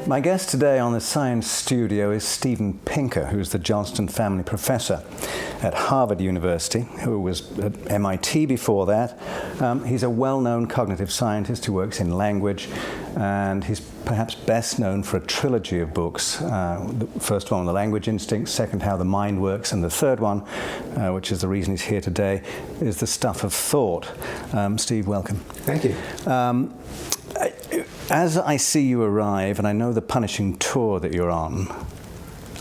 My guest today on the Science Studio is Steven Pinker, who's the Johnstone Family Professor at Harvard University, who was at MIT before that. He's a well-known cognitive scientist who works in language, and he's perhaps best known for a trilogy of books. The first one on the language instinct, second, how the mind works, and the third one, which is the reason he's here today, is the stuff of thought. Steve, welcome. Thank you. As I see you arrive, and I know the punishing tour that you're on,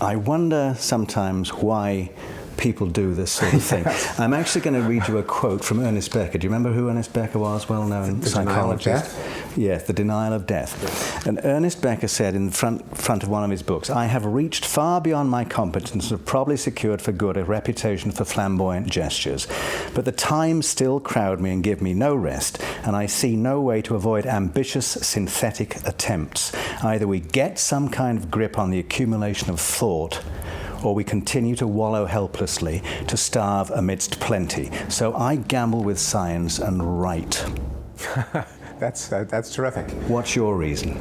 I wonder sometimes why people do this sort of thing. I'm actually going to read you a quote from Ernest Becker. Do you remember who Ernest Becker was? Well-known psychologist. Denial of Death? Yes, The Denial of Death. And Ernest Becker said in front of one of his books, "I have reached far beyond my competence and have probably secured for good a reputation for flamboyant gestures. But the times still crowd me and give me no rest, and I see no way to avoid ambitious synthetic attempts. Either we get some kind of grip on the accumulation of thought, or we continue to wallow helplessly, to starve amidst plenty. So I gamble with science and write." That's terrific. What's your reason?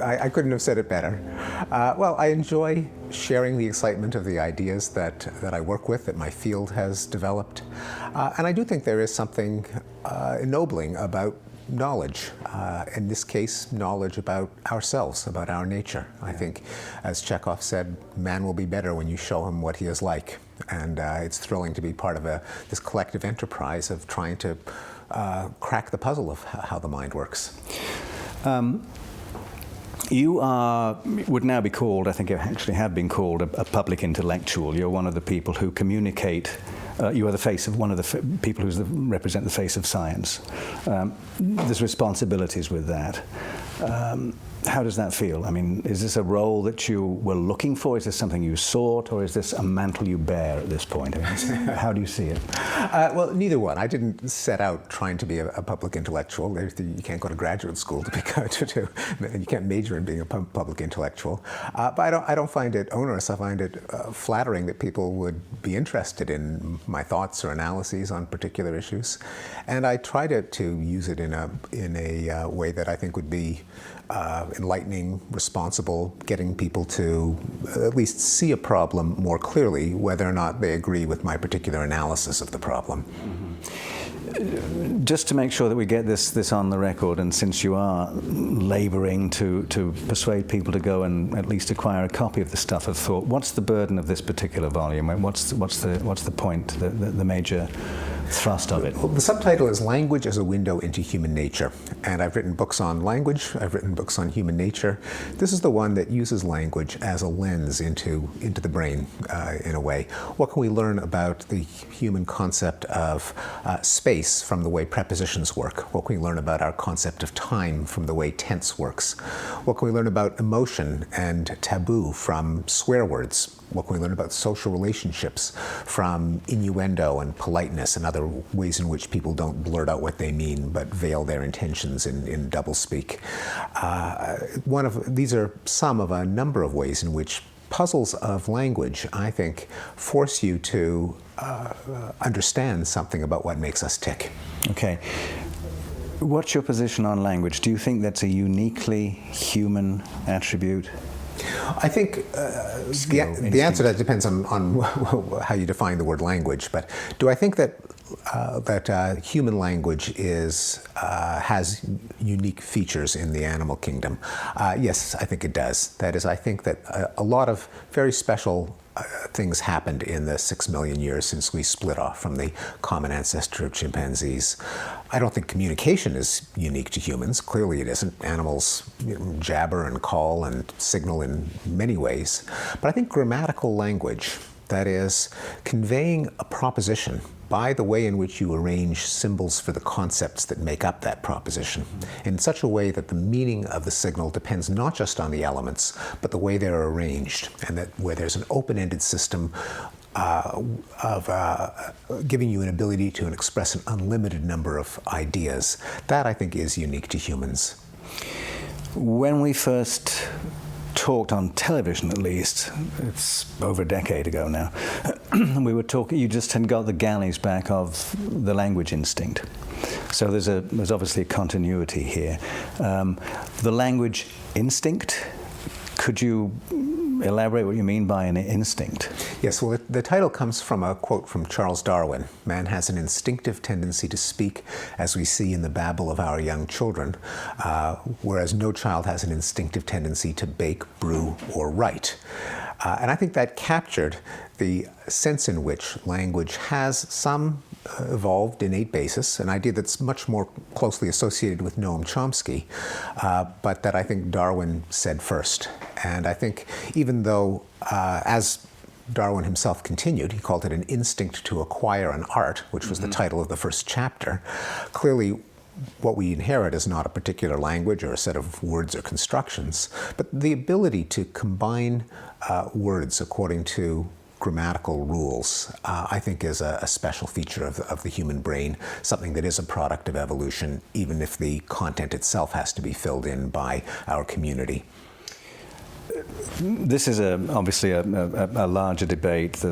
I couldn't have said it better. Well, I enjoy sharing the excitement of the ideas that I work with, that my field has developed. And I do think there is something ennobling about knowledge. In this case, knowledge about ourselves, about our nature. I think, as Chekhov said, man will be better when you show him what he is like. And it's thrilling to be part of this collective enterprise of trying to crack the puzzle of how the mind works. You would now be called, I think you actually have been called, a public intellectual. You're one of the people who communicate. You are the face of one of the people who represent the face of science. There's responsibilities with that. How does that feel? I mean, is this a role that you were looking for? Is this something you sought, or is this a mantle you bear at this point? I mean, how do you see it? Well, neither one. I didn't set out trying to be a public intellectual. You can't go to graduate school you can't major in being a public intellectual. But I don't find it onerous. I find it flattering that people would be interested in my thoughts or analyses on particular issues, and I try to use it in a way that I think would be enlightening, responsible, getting people to at least see a problem more clearly, whether or not they agree with my particular analysis of the problem. Mm-hmm. Just to make sure that we get this on the record, and since you are laboring to persuade people to go and at least acquire a copy of the Stuff of Thought, what's the burden of this particular volume? What's the point, the major thrust of it? Well, the subtitle is Language as a Window into Human Nature. And I've written books on language, I've written books on human nature. This is the one that uses language as a lens into the brain, in a way. What can we learn about the human concept of space from the way prepositions work? What can we learn about our concept of time from the way tense works? What can we learn about emotion and taboo from swear words? What can we learn about social relationships from innuendo and politeness and other ways in which people don't blurt out what they mean but veil their intentions in doublespeak? These are some of a number of ways in which puzzles of language, I think, force you to understand something about what makes us tick. Okay. What's your position on language? Do you think that's a uniquely human attribute? I think the answer to that depends on how you define the word language. But do I think that human language has unique features in the animal kingdom? Yes, I think it does. That is, I think that a lot of very special things happened in the 6 million years since we split off from the common ancestor of chimpanzees. I don't think communication is unique to humans. Clearly it isn't. Animals jabber and call and signal in many ways. But I think grammatical language, that is, conveying a proposition by the way in which you arrange symbols for the concepts that make up that proposition, in such a way that the meaning of the signal depends not just on the elements, but the way they're arranged, and that where there's an open-ended system of giving you an ability to express an unlimited number of ideas. That, I think, is unique to humans. When we first talked on television, at least. It's over a decade ago now. And we were talking. You just had got the galleys back of the language instinct. So there's obviously a continuity here. The language instinct. Could you elaborate what you mean by an instinct? Yes, well, the title comes from a quote from Charles Darwin. Man has an instinctive tendency to speak, as we see in the babble of our young children, whereas no child has an instinctive tendency to bake, brew, or write. And I think that captured the sense in which language has some evolved innate basis, an idea that's much more closely associated with Noam Chomsky, but that I think Darwin said first. And I think even though, as Darwin himself continued, he called it an instinct to acquire an art, which was the title of the first chapter, clearly what we inherit is not a particular language or a set of words or constructions, but the ability to combine words according to grammatical rules, I think is a special feature of the human brain, something that is a product of evolution, even if the content itself has to be filled in by our community. This is obviously a larger debate,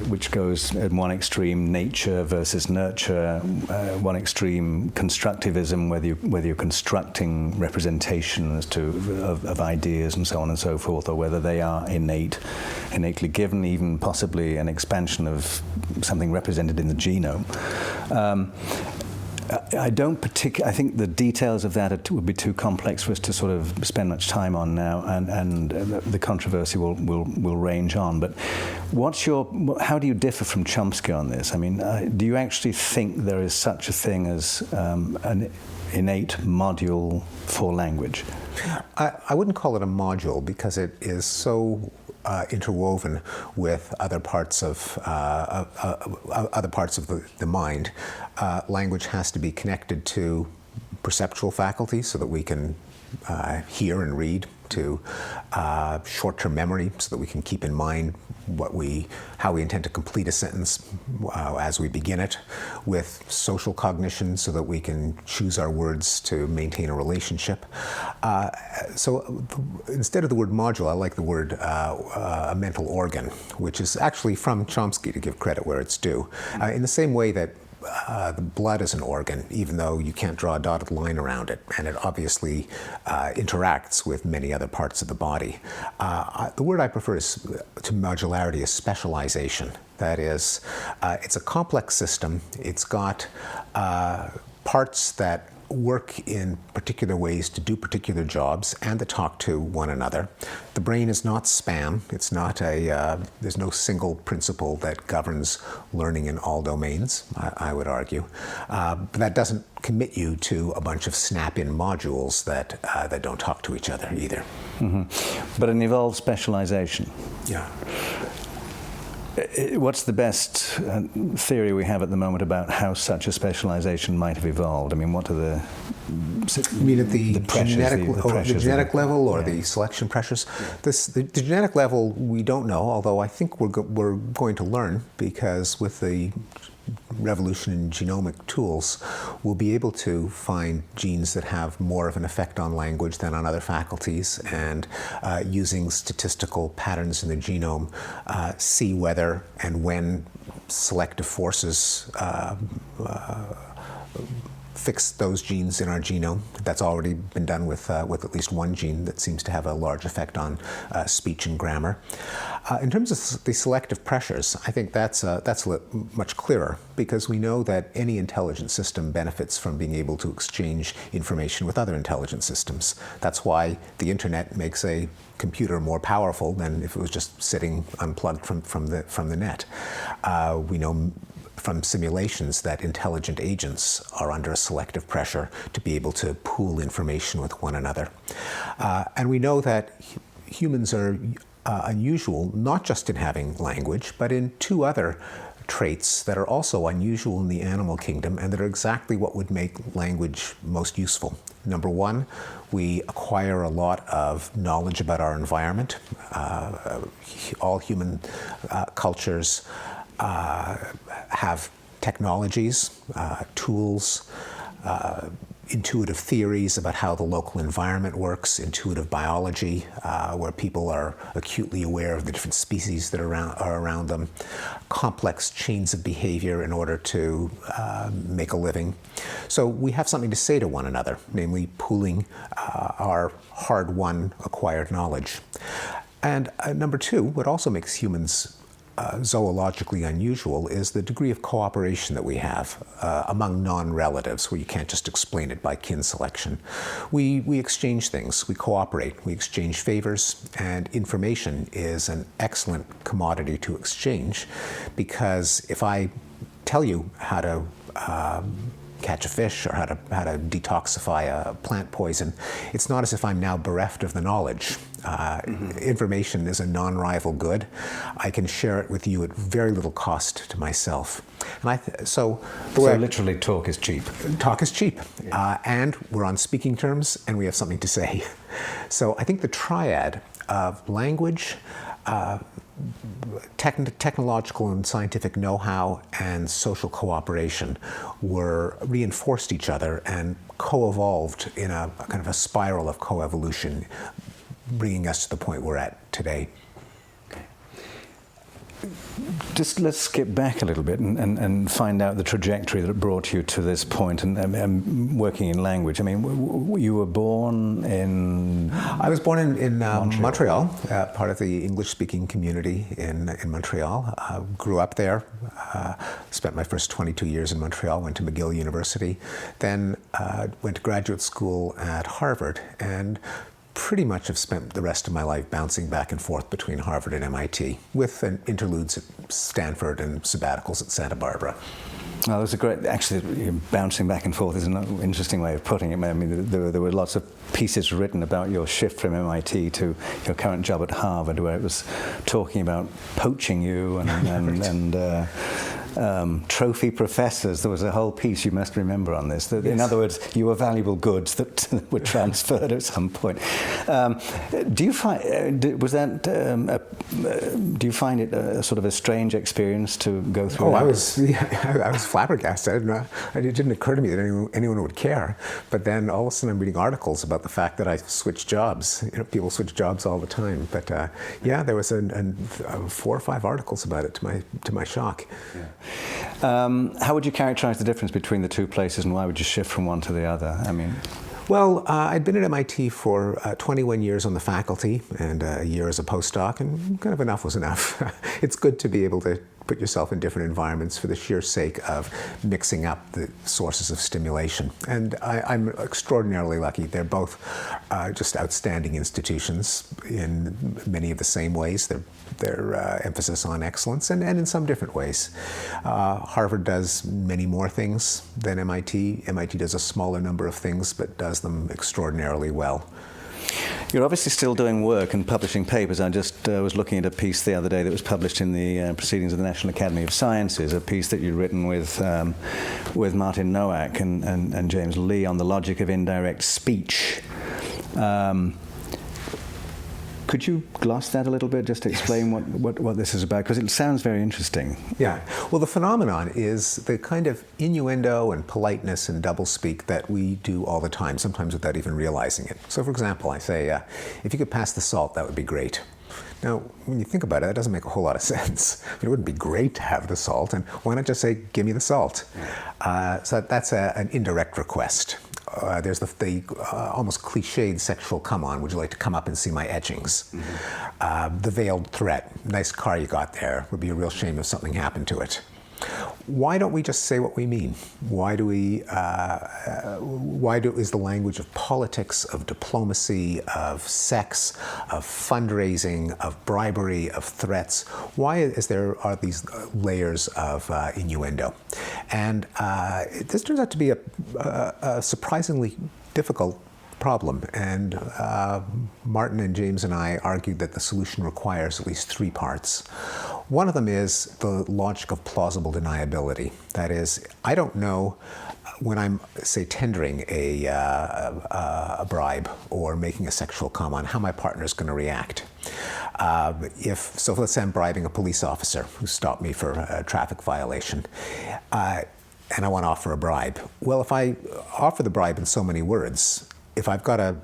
which goes at one extreme, nature versus nurture, one extreme, constructivism, whether you're constructing representations of ideas and so on and so forth, or whether they are innately given, even possibly an expansion of something represented in the genome. I think the details of that would be too complex for us to sort of spend much time on now, and the controversy will range on. But how do you differ from Chomsky on this? I mean, do you actually think there is such a thing as an innate module for language? I wouldn't call it a module because it is so interwoven with other parts of the mind. Language has to be connected to perceptual faculties so that we can hear and read, to short-term memory so that we can keep in mind how we intend to complete a sentence as we begin it, with social cognition so that we can choose our words to maintain a relationship. So instead of the word module, I like the word a mental organ, which is actually from Chomsky, to give credit where it's due. In the same way that the blood is an organ, even though you can't draw a dotted line around it, and it obviously interacts with many other parts of the body. The word I prefer to modularity is specialization. That is, it's a complex system. It's got parts that work in particular ways to do particular jobs and to talk to one another. The brain is not spam. It's not there's no single principle that governs learning in all domains, I would argue. But that doesn't commit you to a bunch of snap-in modules that don't talk to each other either. Mm-hmm. But an evolved specialization. Yeah. What's the best theory we have at the moment about how such a specialization might have evolved? I mean, what are the... You mean at the genetic level or the selection pressures? Yeah. The genetic level we don't know, although I think we're going to learn, because with the revolution in genomic tools, we'll be able to find genes that have more of an effect on language than on other faculties, and using statistical patterns in the genome, see whether and when selective forces fix those genes in our genome. That's already been done with at least one gene that seems to have a large effect on speech and grammar. In terms of the selective pressures, I think that's much clearer, because we know that any intelligent system benefits from being able to exchange information with other intelligent systems. That's why the internet makes a computer more powerful than if it was just sitting unplugged from the net. We know from simulations that intelligent agents are under a selective pressure to be able to pool information with one another. And we know that humans are unusual, not just in having language, but in two other traits that are also unusual in the animal kingdom and that are exactly what would make language most useful. Number one, we acquire a lot of knowledge about our environment. All human cultures have technologies, tools, intuitive theories about how the local environment works, intuitive biology, where people are acutely aware of the different species that are around them, complex chains of behavior in order to make a living. So we have something to say to one another, namely pooling our hard-won acquired knowledge. And number two, what also makes humans zoologically unusual is the degree of cooperation that we have among non-relatives, where you can't just explain it by kin selection. We exchange things, we cooperate, we exchange favors, and information is an excellent commodity to exchange, because if I tell you how to catch a fish or how to detoxify a plant poison, it's not as if I'm now bereft of the knowledge. Information is a non-rival good. I can share it with you at very little cost to myself. And so literally talk is cheap. Talk is cheap. Yeah. And we're on speaking terms and we have something to say. So I think the triad of language, technological and scientific know-how, and social cooperation reinforced each other and co-evolved in a kind of a spiral of co-evolution, bringing us to the point we're at today. Just let's skip back a little bit and find out the trajectory that brought you to this point and working in language. I mean, you were born in... I was born in Montreal, part of the English-speaking community in Montreal. Grew up there, spent my first 22 years in Montreal, went to McGill University, then went to graduate school at Harvard, and pretty much have spent the rest of my life bouncing back and forth between Harvard and MIT, with interludes at Stanford and sabbaticals at Santa Barbara. Well, there's a great, actually, bouncing back and forth is an interesting way of putting it. I mean, there were lots of pieces written about your shift from MIT to your current job at Harvard, where it was talking about poaching you and trophy professors. There was a whole piece you must remember on this. Yes. In other words, you were valuable goods that were transferred at some point. Do you find do you find it a sort of a strange experience to go through? Oh, I was flabbergasted. It didn't occur to me that anyone would care. But then all of a sudden, I'm reading articles about the fact that I switched jobs. You know, people switch jobs all the time. But yeah, there was 4 or 5 articles about it to my shock. Yeah. How would you characterize the difference between the two places, and why would you shift from one to the other? I mean, well, I'd been at MIT for 21 years on the faculty and a year as a postdoc, and kind of enough was enough. It's good to be able to put yourself in different environments for the sheer sake of mixing up the sources of stimulation. And I'm extraordinarily lucky. They're both just outstanding institutions in many of the same ways. Their emphasis on excellence, and in some different ways. Harvard does many more things than MIT. MIT does a smaller number of things, but does them extraordinarily well. You're obviously still doing work and publishing papers. I just was looking at a piece the other day that was published in the Proceedings of the National Academy of Sciences, a piece that you'd written with Martin Nowak and James Lee on the logic of indirect speech. Could you gloss that a little bit, just to explain what this is about? Because it sounds very interesting. Yeah. Well, the phenomenon is the kind of innuendo and politeness and doublespeak that we do all the time, sometimes without even realizing it. So, for example, I say, if you could pass the salt, that would be great. Now, when you think about it, that doesn't make a whole lot of sense. It wouldn't be great to have the salt, and why not just say, give me the salt? So that's an indirect request. There's the almost cliched sexual come on, would you like to come up and see my etchings? Mm-hmm. The veiled threat, nice car you got there, would be a real shame if something happened to it. Why don't we just say what we mean? Why is the language of politics, of diplomacy, of sex, of fundraising, of bribery, of threats, why are these layers of innuendo? And this turns out to be a surprisingly difficult problem, and Martin and James and I argued that the solution requires at least 3 parts. One of them is the logic of plausible deniability. That is, I don't know when I'm, say, tendering a bribe or making a sexual comment, how my partner is going to react. So let's say I'm bribing a police officer who stopped me for a traffic violation. and I want to offer a bribe. Well, if I offer the bribe in so many words, if I've got a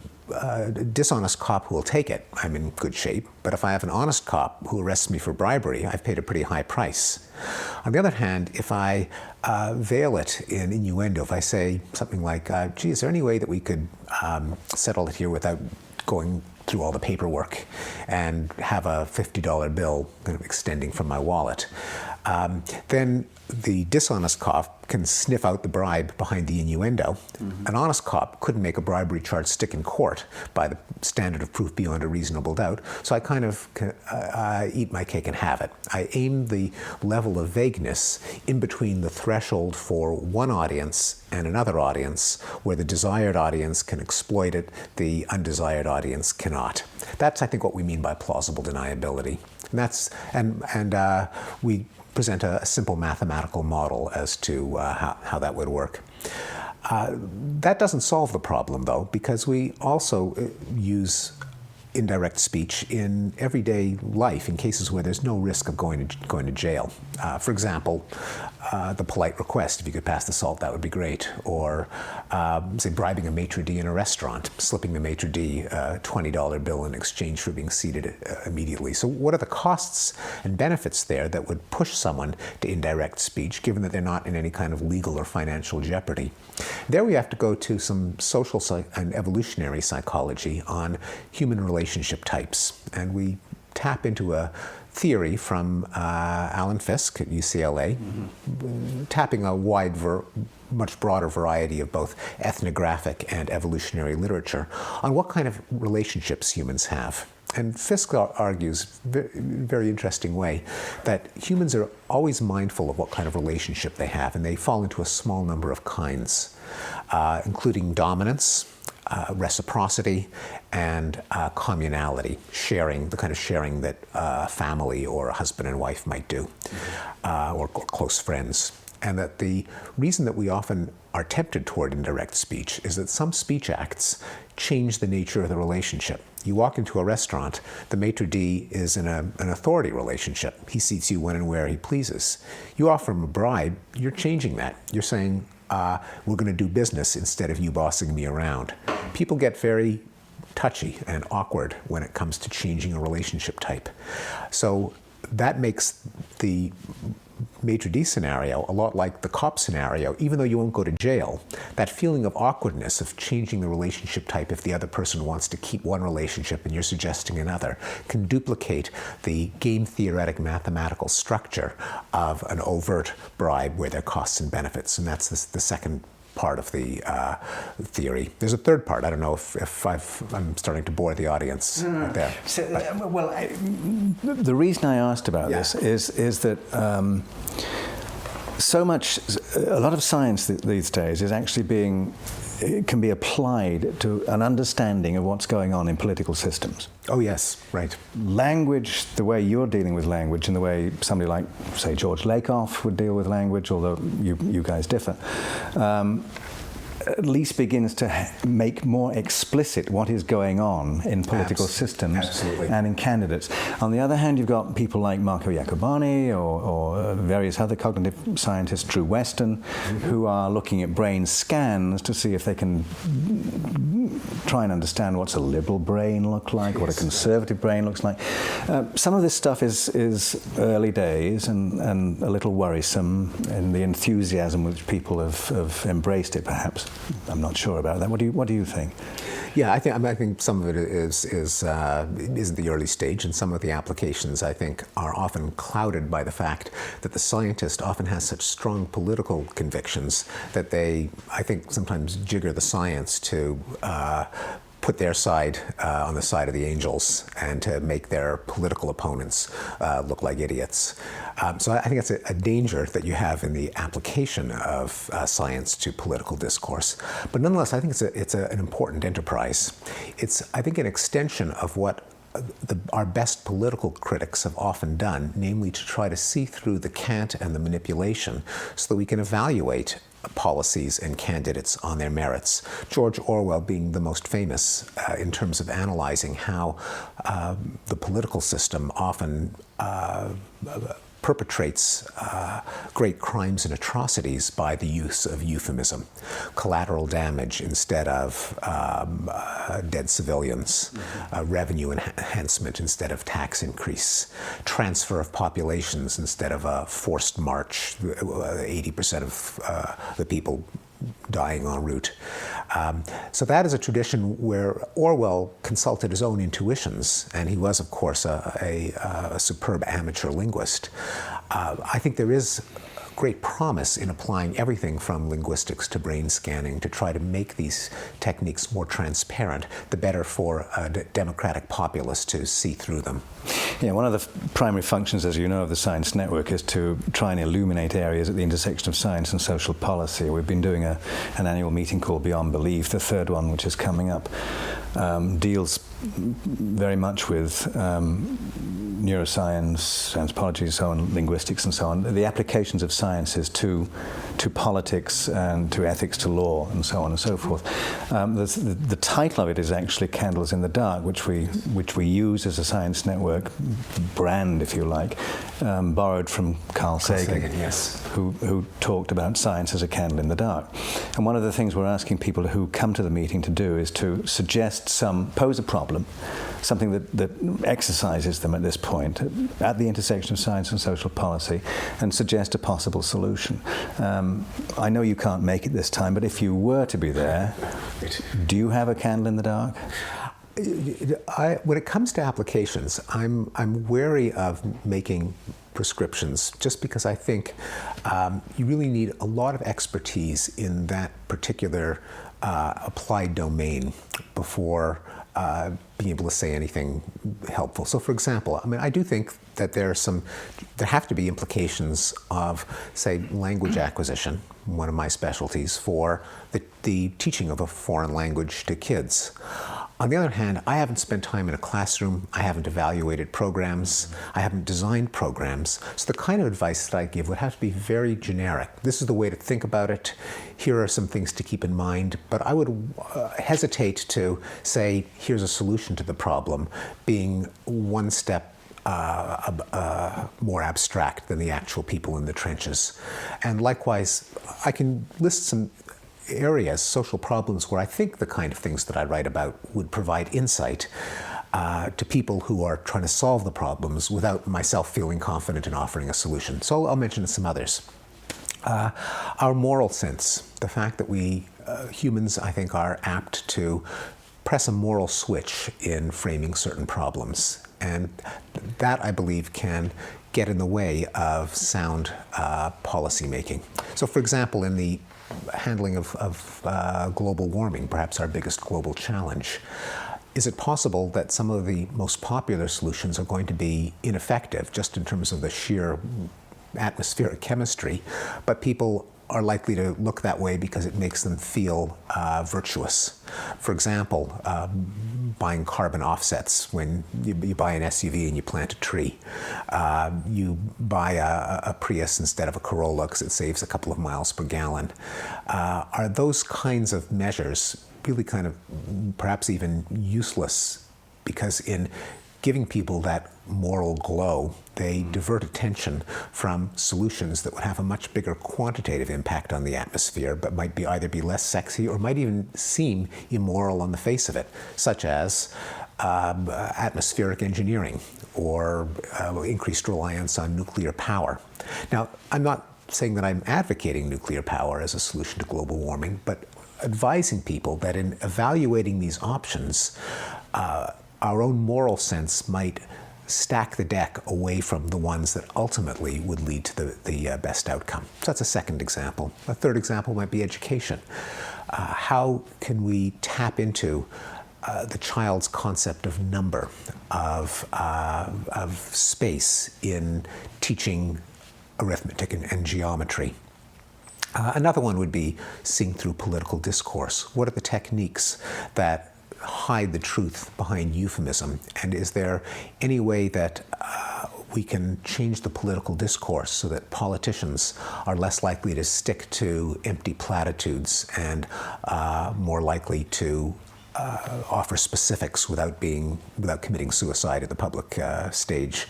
dishonest cop who will take it, I'm in good shape. But if I have an honest cop who arrests me for bribery, I've paid a pretty high price. On the other hand, if I veil it in innuendo, if I say something like, gee, is there any way that we could settle it here without going through all the paperwork and have a $50 bill kind of extending from my wallet, then the dishonest cop can sniff out the bribe behind the innuendo. Mm-hmm. An honest cop couldn't make a bribery charge stick in court by the standard of proof beyond a reasonable doubt. So I kind of eat my cake and have it. I aim the level of vagueness in between the threshold for one audience and another audience, where the desired audience can exploit it, the undesired audience cannot. That's, I think, what we mean by plausible deniability. And we present a simple mathematical model as to how that would work. That doesn't solve the problem, though, because we also use indirect speech in everyday life in cases where there's no risk of going to jail. For example, the polite request, if you could pass the salt, that would be great. Or, say, bribing a maitre d' in a restaurant, slipping the maitre d' a $20 bill in exchange for being seated immediately. So what are the costs and benefits there that would push someone to indirect speech, given that they're not in any kind of legal or financial jeopardy? There we have to go to some social and evolutionary psychology on human relationship types. And we tap into a theory from Alan Fiske at UCLA, tapping a wide, much broader variety of both ethnographic and evolutionary literature on what kind of relationships humans have. And Fiske argues in a very interesting way that humans are always mindful of what kind of relationship they have, and they fall into a small number of kinds, including dominance, reciprocity, and communality, sharing, the kind of sharing that a family or a husband and wife might do, or close friends. And that the reason that we often are tempted toward indirect speech is that some speech acts change the nature of the relationship. You walk into a restaurant, the maitre d' is in an authority relationship. He seats you when and where he pleases. You offer him a bribe, you're changing that. You're saying, we're going to do business instead of you bossing me around. People get very touchy and awkward when it comes to changing a relationship type. So that makes the maitre d' scenario a lot like the cop scenario. Even though you won't go to jail, that feeling of awkwardness of changing the relationship type if the other person wants to keep one relationship and you're suggesting another can duplicate the game theoretic mathematical structure of an overt bribe where there are costs and benefits. And that's the second part of the theory. There's a third part. I don't know if I'm starting to bore the audience right there. So, the reason I asked about this is that a lot of science these days is actually can be applied to an understanding of what's going on in political systems. Oh, yes, right. Language, the way you're dealing with language and the way somebody like, say, George Lakoff would deal with language, although you guys differ, at least begins to make more explicit what is going on in political systems and in candidates. On the other hand, you've got people like Marco Iacoboni or various other cognitive scientists, Drew Weston, who are looking at brain scans to see if they can try and understand what's a liberal brain look like, what a conservative brain looks like. Some of this stuff is early days and a little worrisome in the enthusiasm with which people have embraced it, perhaps. I'm not sure about that. What do you think? Yeah, I think some of it is at the early stage, and some of the applications, I think, are often clouded by the fact that the scientist often has such strong political convictions that they, I think, sometimes jigger the science to put their side on the side of the angels and to make their political opponents look like idiots. So I think it's a danger that you have in the application of science to political discourse. But nonetheless, I think it's an important enterprise. It's, I think, an extension of what our best political critics have often done, namely to try to see through the cant and the manipulation so that we can evaluate policies and candidates on their merits. George Orwell being the most famous in terms of analyzing how the political system often perpetrates great crimes and atrocities by the use of euphemism. Collateral damage instead of dead civilians, revenue enhancement instead of tax increase, transfer of populations instead of a forced march, 80% of the people dying en route. So that is a tradition where Orwell consulted his own intuitions, and he was, of course, a superb amateur linguist. I think there is great promise in applying everything from linguistics to brain scanning to try to make these techniques more transparent, the better for a democratic populace to see through them. Yeah, one of the primary functions, as you know, of the Science Network is to try and illuminate areas at the intersection of science and social policy. We've been doing an annual meeting called Beyond Belief. The third one, which is coming up, deals very much with neuroscience, anthropology, and so on, linguistics, and so on, the applications of sciences to politics and to ethics, to law, and so on and so forth. The title of it is actually Candles in the Dark, which we use as a Science Network brand, if you like, borrowed from Carl Sagan, yes, who talked about science as a candle in the dark. And one of the things we're asking people who come to the meeting to do is to suggest pose a problem, something that exercises them at this point, at the intersection of science and social policy, and suggest a possible solution. I know you can't make it this time, but if you were to be there, do you have a candle in the dark? When it comes to applications, I'm wary of making prescriptions just because I think you really need a lot of expertise in that particular applied domain before being able to say anything helpful. So, for example, I do think that there have to be implications of, say, language acquisition, one of my specialties, for the teaching of a foreign language to kids. On the other hand, I haven't spent time in a classroom, I haven't evaluated programs, I haven't designed programs, so the kind of advice that I give would have to be very generic. This is the way to think about it, here are some things to keep in mind, but I would hesitate to say, here's a solution to the problem, being one step more abstract than the actual people in the trenches. And likewise, I can list some areas, social problems, where I think the kind of things that I write about would provide insight to people who are trying to solve the problems without myself feeling confident in offering a solution. So I'll mention some others. Our moral sense, the fact that we humans, I think, are apt to press a moral switch in framing certain problems. And that, I believe, can get in the way of sound policy making. So, for example, in the handling of global warming, perhaps our biggest global challenge, is it possible that some of the most popular solutions are going to be ineffective just in terms of the sheer atmospheric chemistry, but people are likely to look that way because it makes them feel virtuous? For example, buying carbon offsets when you buy an SUV and you plant a tree. You buy a Prius instead of a Corolla because it saves a couple of miles per gallon. Are those kinds of measures really kind of perhaps even useless? Because in giving people that moral glow, they divert attention from solutions that would have a much bigger quantitative impact on the atmosphere, but might be either be less sexy or might even seem immoral on the face of it, such as atmospheric engineering or increased reliance on nuclear power. Now, I'm not saying that I'm advocating nuclear power as a solution to global warming, but advising people that in evaluating these options, our own moral sense might stack the deck away from the ones that ultimately would lead to the best outcome. So that's a second example. A third example might be education. How can we tap into the child's concept of number, of space in teaching arithmetic and geometry? Another one would be seeing through political discourse. What are the techniques that hide the truth behind euphemism? And is there any way that we can change the political discourse so that politicians are less likely to stick to empty platitudes and more likely to offer specifics without committing suicide at the public stage?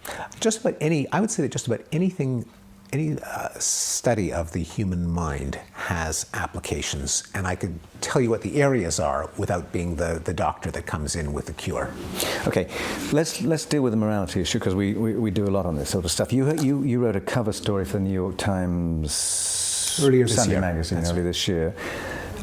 I would say that just about anything, any study of the human mind has applications, and I could tell you what the areas are without being the doctor that comes in with the cure. Okay, let's deal with the morality issue, because we do a lot on this sort of stuff. You wrote a cover story for the New York Times earlier this Sunday year. magazine earlier this year.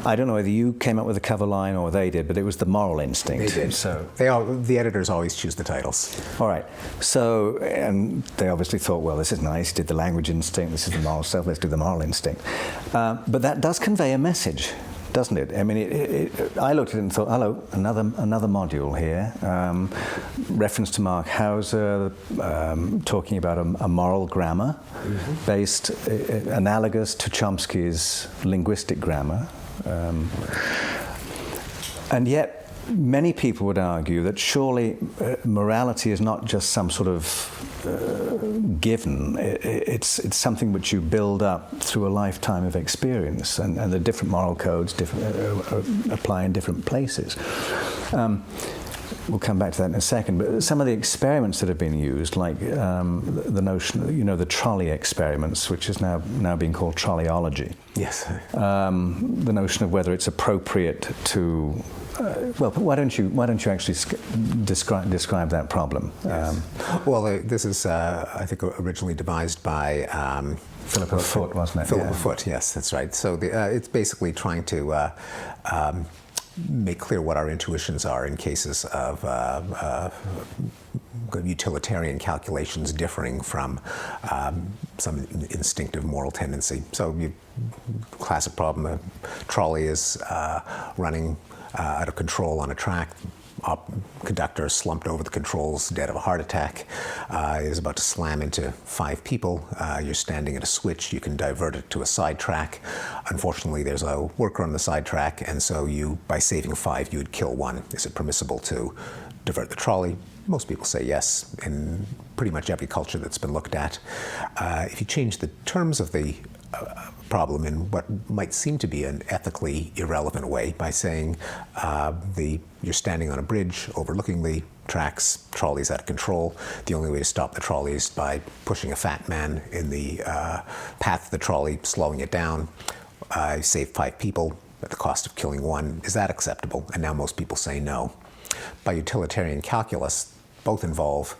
I don't know whether you came up with the cover line or they did, but it was the moral instinct. They did. So The editors always choose the titles. all right. So, and they obviously thought, well, this is nice. Did the language instinct. This is the moral stuff. Let's do the moral instinct. But that does convey a message, doesn't it? I mean, I looked at it and thought, hello, another module here. Reference to Mark Hauser, talking about a moral grammar, based analogous to Chomsky's linguistic grammar. And yet, many people would argue that surely morality is not just some sort of given. It's something which you build up through a lifetime of experience, and the different moral codes apply in different places. We'll come back to that in a second, but some of the experiments that have been used, like the notion, the trolley experiments, which is now being called trolleyology. Yes. The notion of whether it's appropriate to, why don't you actually describe that problem? Yes. This is, I think, originally devised by Philippa Foot, wasn't it? Philippa Foot, yes, that's right. So it's basically trying to make clear what our intuitions are in cases of utilitarian calculations differing from some instinctive moral tendency. So, classic problem: a trolley is running out of control on a track. Conductor slumped over the controls, dead of a heart attack, is about to slam into 5 people. You're standing at a switch. You can divert it to a side track. Unfortunately, there's a worker on the side track, and so by saving 5, you would kill 1. Is it permissible to divert the trolley? Most people say yes, in pretty much every culture that's been looked at. If you change the terms of the problem in what might seem to be an ethically irrelevant way by saying you're standing on a bridge overlooking the tracks, trolley's out of control. The only way to stop the trolley is by pushing a fat man in the path of the trolley, slowing it down. Save 5 people at the cost of killing 1. Is that acceptable? And now most people say no. By utilitarian calculus, both involve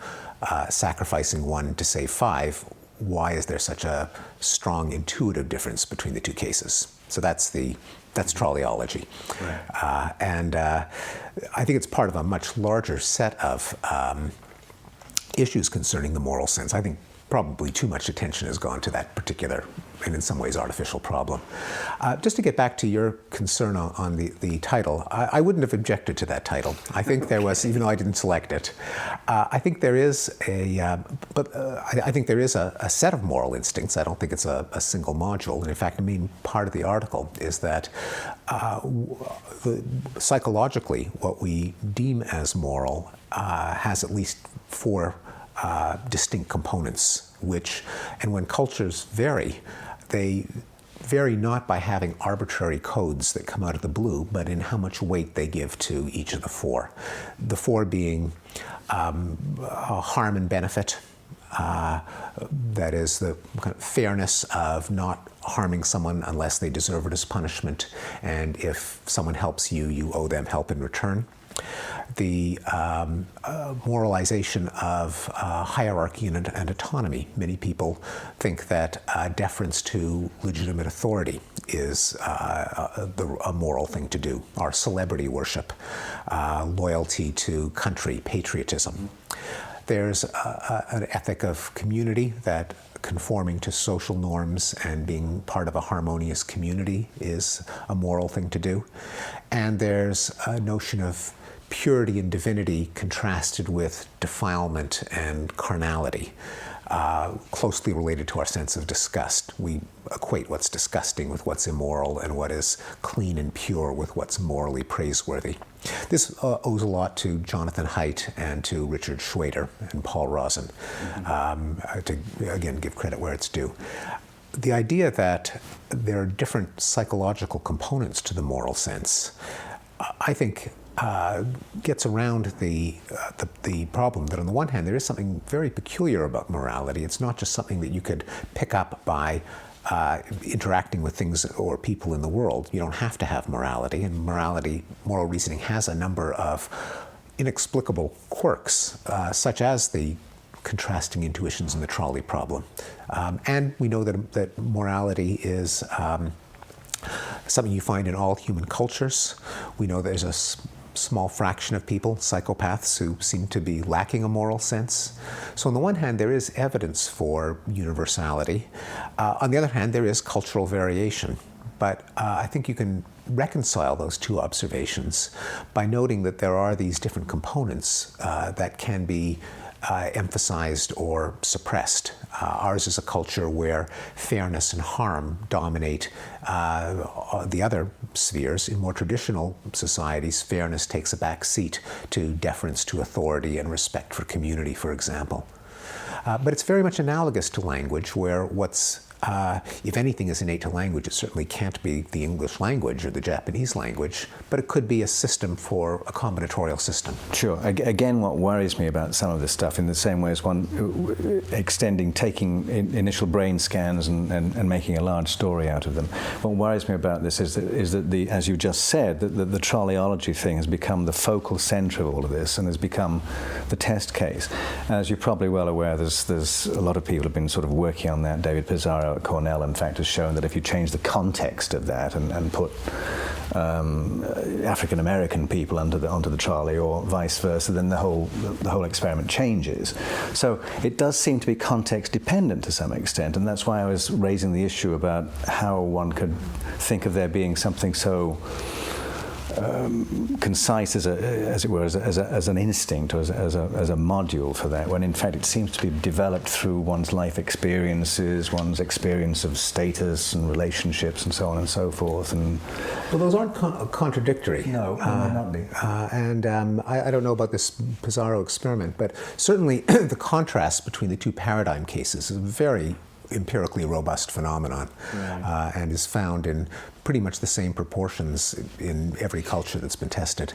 sacrificing 1 to save 5. Why is there such a strong intuitive difference between the two cases? So that's trolleyology. Right. And I think it's part of a much larger set of issues concerning the moral sense. I think probably too much attention has gone to that particular and in some ways artificial problem. Just to get back to your concern on the title, I wouldn't have objected to that title. I think there was, even though I didn't select it, I think there is I think there is a set of moral instincts. I don't think it's a single module. And in fact, the main part of the article is that psychologically, what we deem as moral has at least 4 distinct components, and when cultures vary, they vary not by having arbitrary codes that come out of the blue, but in how much weight they give to each of the 4. The 4 being harm and benefit, that is the kind of fairness of not harming someone unless they deserve it as punishment, and if someone helps you, you owe them help in return. The moralization of hierarchy and autonomy. Many people think that deference to legitimate authority is a moral thing to do. Our celebrity worship, loyalty to country, patriotism. There's an ethic of community, that conforming to social norms and being part of a harmonious community is a moral thing to do. And there's a notion of purity and divinity contrasted with defilement and carnality, closely related to our sense of disgust. We equate what's disgusting with what's immoral, and what is clean and pure with what's morally praiseworthy. This owes a lot to Jonathan Haidt and to Richard Schwader and Paul Rozin, to, again, give credit where it's due. The idea that there are different psychological components to the moral sense, I think, gets around the problem that on the one hand there is something very peculiar about morality. It's not just something that you could pick up by interacting with things or people in the world. You don't have to have morality, and moral reasoning has a number of inexplicable quirks, such as the contrasting intuitions in the trolley problem. And we know that morality is something you find in all human cultures. We know there's a small fraction of people, psychopaths, who seem to be lacking a moral sense. So on the one hand, there is evidence for universality. On the other hand, there is cultural variation. But I think you can reconcile those two observations by noting that there are these different components that can be emphasized or suppressed. Ours is a culture where fairness and harm dominate the other spheres. In more traditional societies, fairness takes a back seat to deference to authority and respect for community, for example. But it's very much analogous to language, where if anything is innate to language, it certainly can't be the English language or the Japanese language, but it could be a system for a combinatorial system. Sure. Again, what worries me about some of this stuff, in the same way as one taking initial brain scans and making a large story out of them, what worries me about this is that as you just said, that the trolleyology thing has become the focal center of all of this and has become the test case. As you're probably well aware, there's a lot of people have been sort of working on that. David Pizarro at Cornell, in fact, has shown that if you change the context of that and put African American people onto the trolley or vice versa, then the whole experiment changes. So it does seem to be context dependent to some extent, and that's why I was raising the issue about how one could think of there being something so concise as an instinct or as a module for that, when in fact it seems to be developed through one's life experiences, one's experience of status and relationships and so on and so forth. And well, those aren't contradictory. No, they may not be. I don't know about this Pizarro experiment, but certainly the contrast between the two paradigm cases is a very empirically robust phenomenon, right, and is found in pretty much the same proportions in every culture that's been tested.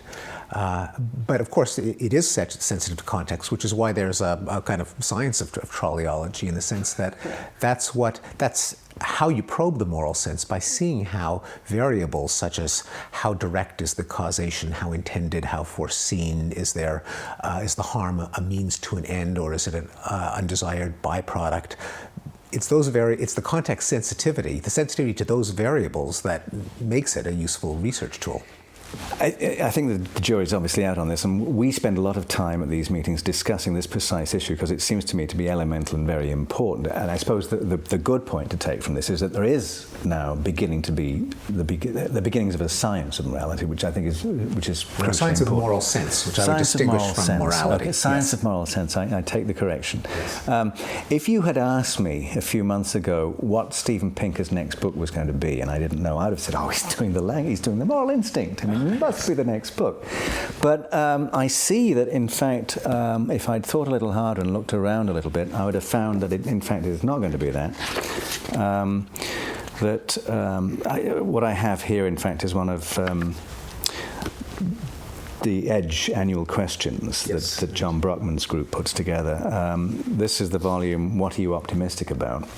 But of course, it is sensitive to context, which is why there's a kind of science of trolleyology, in the sense that that's how you probe the moral sense, by seeing how variables such as how direct is the causation, how intended, how foreseen, is the harm a means to an end, or is it an undesired byproduct? It's the context sensitivity, the sensitivity to those variables, that makes it a useful research tool. I think the jury's obviously out on this, and we spend a lot of time at these meetings discussing this precise issue because it seems to me to be elemental and very important. And I suppose the good point to take from this is that there is now beginning to be the beginnings of a science of morality, which I think is a science of moral sense, which I would distinguish from morality. Okay, science of moral sense. I take the correction. Yes. If you had asked me a few months ago what Steven Pinker's next book was going to be, and I didn't know, I'd have said, "Oh, he's doing the moral instinct. I mean, it must be the next book." But I see that, in fact, if I'd thought a little harder and looked around a little bit, I would have found that it is not going to be that. What I have here, in fact, is one of the EDGE annual questions, yes, that John Brockman's group puts together. This is the volume, What Are You Optimistic About?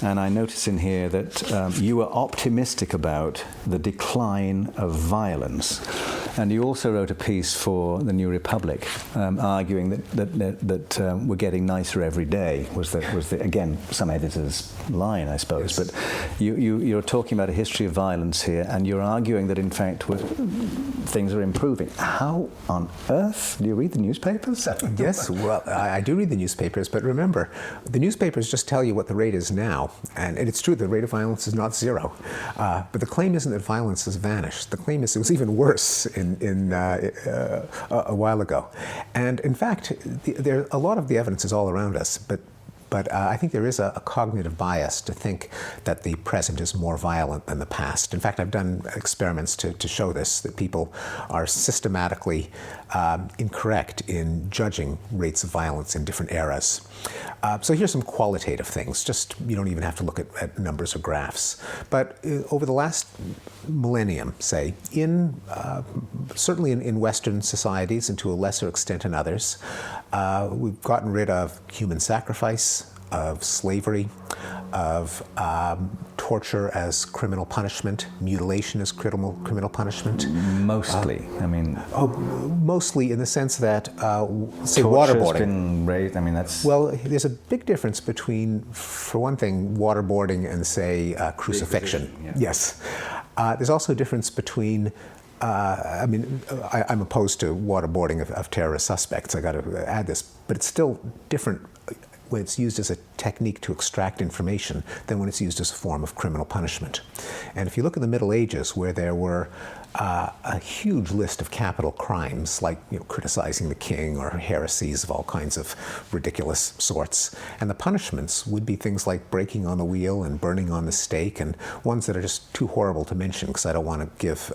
And I notice in here that you are optimistic about the decline of violence. And you also wrote a piece for the New Republic, arguing that we're getting nicer every day. Was again some editor's line, I suppose. Yes. But you're talking about a history of violence here, and you're arguing that in fact things are improving. How on earth do you read the newspapers? Yes, well, I do read the newspapers, but remember, the newspapers just tell you what the rate is now, and it's true, the rate of violence is not zero. But the claim isn't that violence has vanished. The claim is it was even worse a while ago. And in fact, a lot of the evidence is all around us, but But I think there is a cognitive bias to think that the present is more violent than the past. In fact, I've done experiments to show this, that people are systematically incorrect in judging rates of violence in different eras. So here's some qualitative things. Just, you don't even have to look at numbers or graphs. But over the last millennium, say, certainly in Western societies and to a lesser extent in others, we've gotten rid of human sacrifice, of slavery, of torture as criminal punishment, mutilation as criminal punishment. Mostly, mostly in the sense that, say, torture's waterboarding. Been raised. That's Well, there's a big difference between, for one thing, waterboarding and, say, crucifixion. Yeah. Yes. There's also a difference between. I'm opposed to waterboarding of terrorist suspects. I got to add this, but it's still different when it's used as a technique to extract information than when it's used as a form of criminal punishment. And if you look at the Middle Ages, where there were a huge list of capital crimes, like criticizing the king or heresies of all kinds of ridiculous sorts, and the punishments would be things like breaking on the wheel and burning on the stake, and ones that are just too horrible to mention because I don't want to give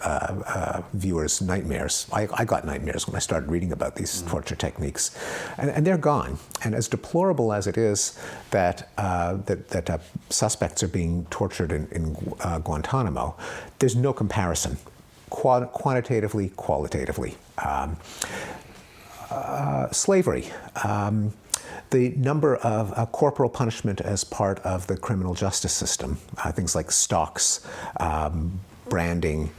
viewers nightmares. I got nightmares when I started reading about these torture techniques, and they're gone. And as deplorable as it is that suspects are being tortured in Guantanamo, there's no comparison, quantitatively, qualitatively. Slavery. The number of corporal punishment as part of the criminal justice system, things like stocks, branding,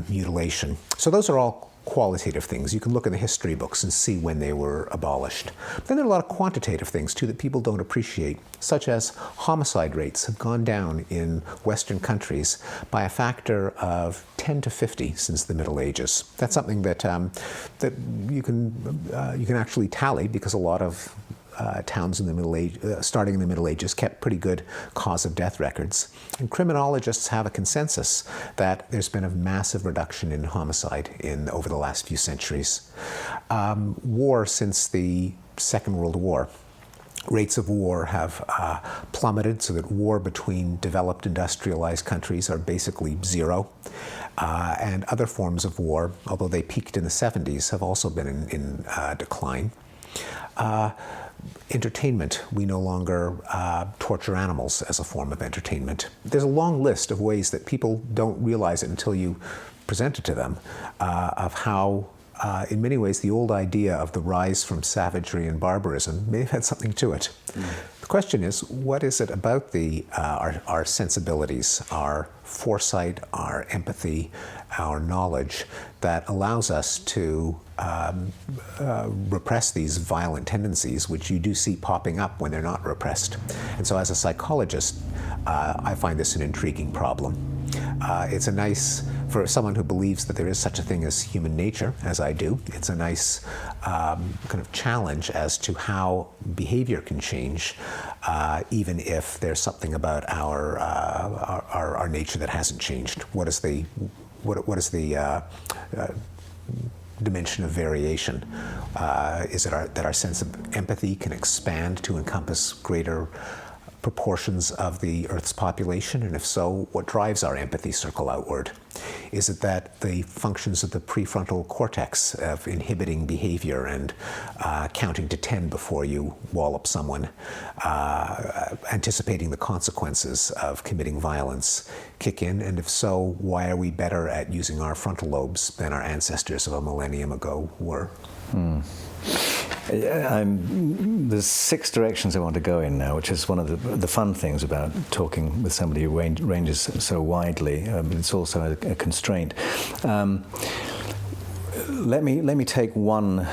mutilation. So those are all qualitative things. You can look in the history books and see when they were abolished. Then there are a lot of quantitative things, too, that people don't appreciate, such as homicide rates have gone down in Western countries by a factor of 10 to 50 since the Middle Ages. That's something that you can actually tally, because a lot of towns in the Middle Age, starting in the Middle Ages, kept pretty good cause of death records. And criminologists have a consensus that there's been a massive reduction in homicide over the last few centuries. War since the Second World War. Rates of war have plummeted, so that war between developed industrialized countries are basically zero. And other forms of war, although they peaked in the 70s, have also been in decline. Entertainment. We no longer torture animals as a form of entertainment. There's a long list of ways that people don't realize it until you present it to them, of how, in many ways, the old idea of the rise from savagery and barbarism may have had something to it. The question is, what is it about our sensibilities, our foresight, our empathy, our knowledge that allows us to repress these violent tendencies, which you do see popping up when they're not repressed? And so as a psychologist, I find this an intriguing problem. It's a nice, for someone who believes that there is such a thing as human nature, as I do, it's a nice kind of challenge as to how behavior can change, even if there's something about our nature that hasn't changed. What is the dimension of variation? Is it that our sense of empathy can expand to encompass greater proportions of the Earth's population? And if so, what drives our empathy circle outward? Is it that the functions of the prefrontal cortex of inhibiting behavior and counting to 10 before you wallop someone, anticipating the consequences of committing violence, kick in? And if so, why are we better at using our frontal lobes than our ancestors of a millennium ago were? There's 6 directions I want to go in now, which is one of the fun things about talking with somebody who ranges so widely. It's also a constraint. Let me take one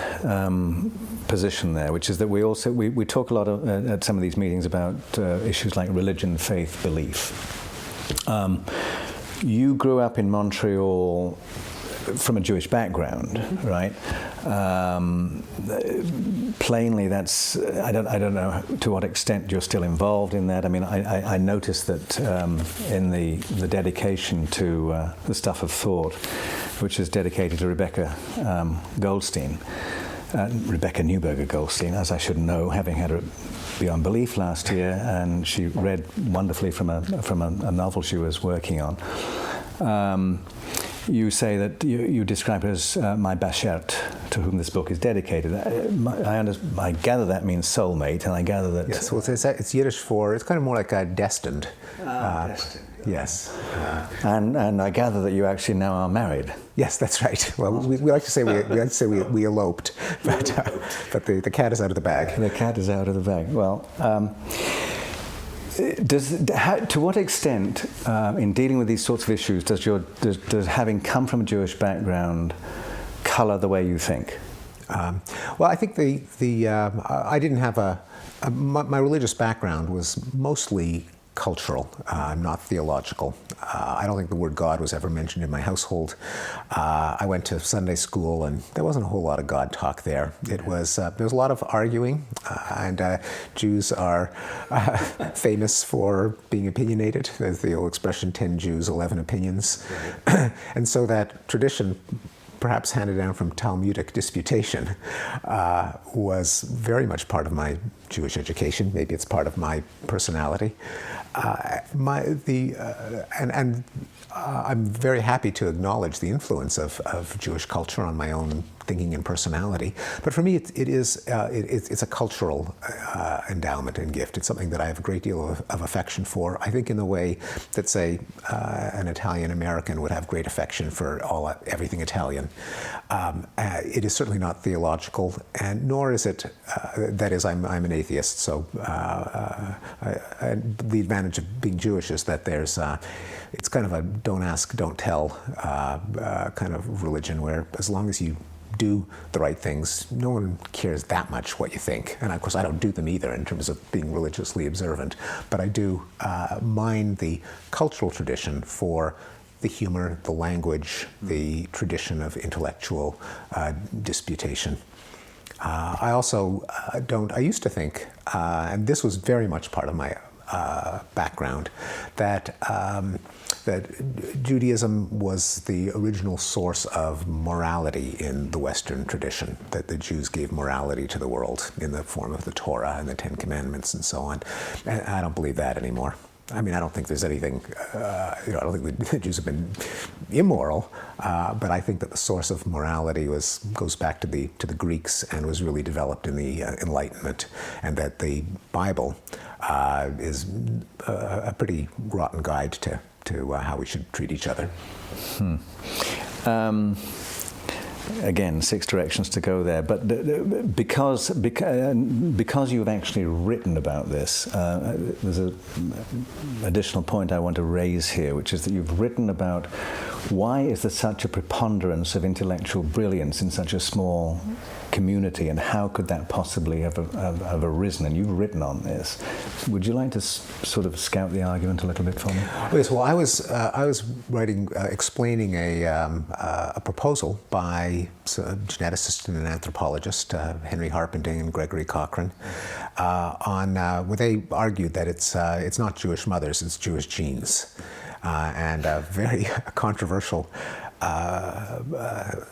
position there, which is that we talk a lot at some of these meetings about issues like religion, faith, belief. You grew up in Montreal from a Jewish background, right? Plainly, that's I don't know to what extent you're still involved in that. I mean, I noticed that in the dedication to the Stuff of Thought, which is dedicated to Rebecca Goldstein, Rebecca Neuberger Goldstein, as I should know, having had beyond belief last year, and she read wonderfully from a novel she was working on. You say that you describe her as my bashert, to whom this book is dedicated. I gather that means soulmate, and I gather that... Yes, well, it's Yiddish for, it's kind of more like destined. Destined. Yes. And I gather that you actually now are married. Yes, that's right. Well, we like to say we eloped, but the cat is out of the bag. The cat is out of the bag. Well, to what extent, in dealing with these sorts of issues, does having come from a Jewish background color the way you think? Well, I think I didn't have my religious background was mostly cultural, not theological. I don't think the word God was ever mentioned in my household. I went to Sunday school, and there wasn't a whole lot of God talk there. It was there was a lot of arguing, and Jews are famous for being opinionated. There's the old expression, 10 Jews, 11 opinions. Right. And so that tradition, perhaps handed down from Talmudic disputation, was very much part of my Jewish education. Maybe it's part of my personality. I'm very happy to acknowledge the influence of Jewish culture on my own thinking and personality. But for me, it's a cultural endowment and gift. It's something that I have a great deal of affection for. I think in the way that, say, an Italian American would have great affection for everything Italian. It is certainly not theological, and nor is it. That is, I'm an atheist, so the advantage of being Jewish is that there's. It's kind of a don't ask, don't tell kind of religion, where as long as you do the right things, no one cares that much what you think. And of course, I don't do them either in terms of being religiously observant, but I do mine the cultural tradition for the humor, the language, the tradition of intellectual disputation. I also I used to think, and this was very much part of my background, that Judaism was the original source of morality in the Western tradition, that the Jews gave morality to the world in the form of the Torah and the Ten Commandments and so on. And I don't believe that anymore. I mean, I don't think there's anything, I don't think the Jews have been immoral, but I think that the source of morality goes back to the Greeks and was really developed in the Enlightenment, and that the Bible is a pretty rotten guide to how we should treat each other. Again, 6 directions to go there, but because you've actually written about this, there's an additional point I want to raise here, which is that you've written about why is there such a preponderance of intellectual brilliance in such a small community, and how could that possibly have arisen? And you've written on this. Would you like to sort of scout the argument a little bit for me? Yes. Well, I was writing, explaining a proposal by a geneticist and an anthropologist, Henry Harpending and Gregory Cochrane, on where they argued that it's not Jewish mothers, it's Jewish genes, and a very controversial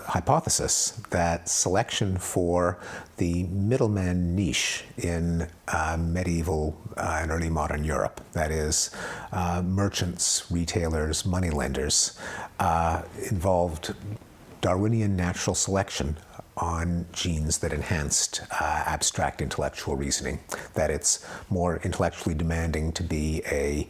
hypothesis that selection for the middleman niche in medieval and early modern Europe, that is, merchants, retailers, moneylenders, involved Darwinian natural selection on genes that enhanced abstract intellectual reasoning, that it's more intellectually demanding to be a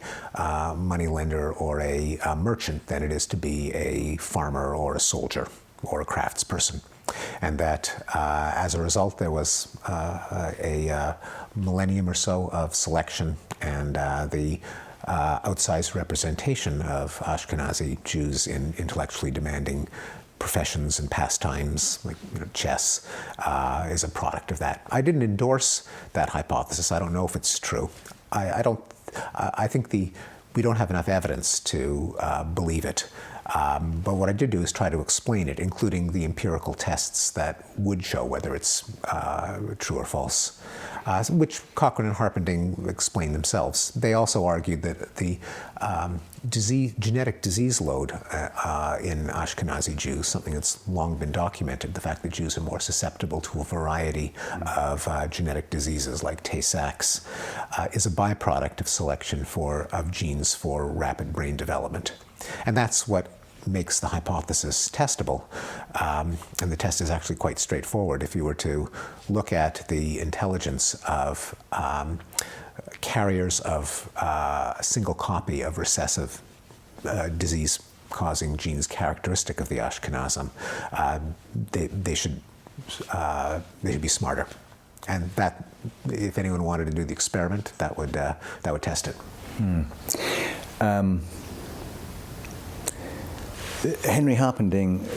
moneylender or a merchant than it is to be a farmer or a soldier or a craftsperson. And that as a result, there was a millennium or so of selection, and the outsized representation of Ashkenazi Jews in intellectually demanding professions and pastimes, like chess, is a product of that. I didn't endorse that hypothesis. I don't know if it's true. I think we don't have enough evidence to believe it. But what I did do is try to explain it, including the empirical tests that would show whether it's true or false. which Cochrane and Harpending explain themselves. They also argued that the genetic disease load in Ashkenazi Jews, something that's long been documented, the fact that Jews are more susceptible to a variety of genetic diseases like Tay-Sachs, is a byproduct of selection of genes for rapid brain development. And that's what makes the hypothesis testable. And the test is actually quite straightforward. If you were to look at the intelligence of carriers of a single copy of recessive disease-causing genes characteristic of the Ashkenazim, they should be smarter. And that, if anyone wanted to do the experiment, that would test it. Henry Harpending,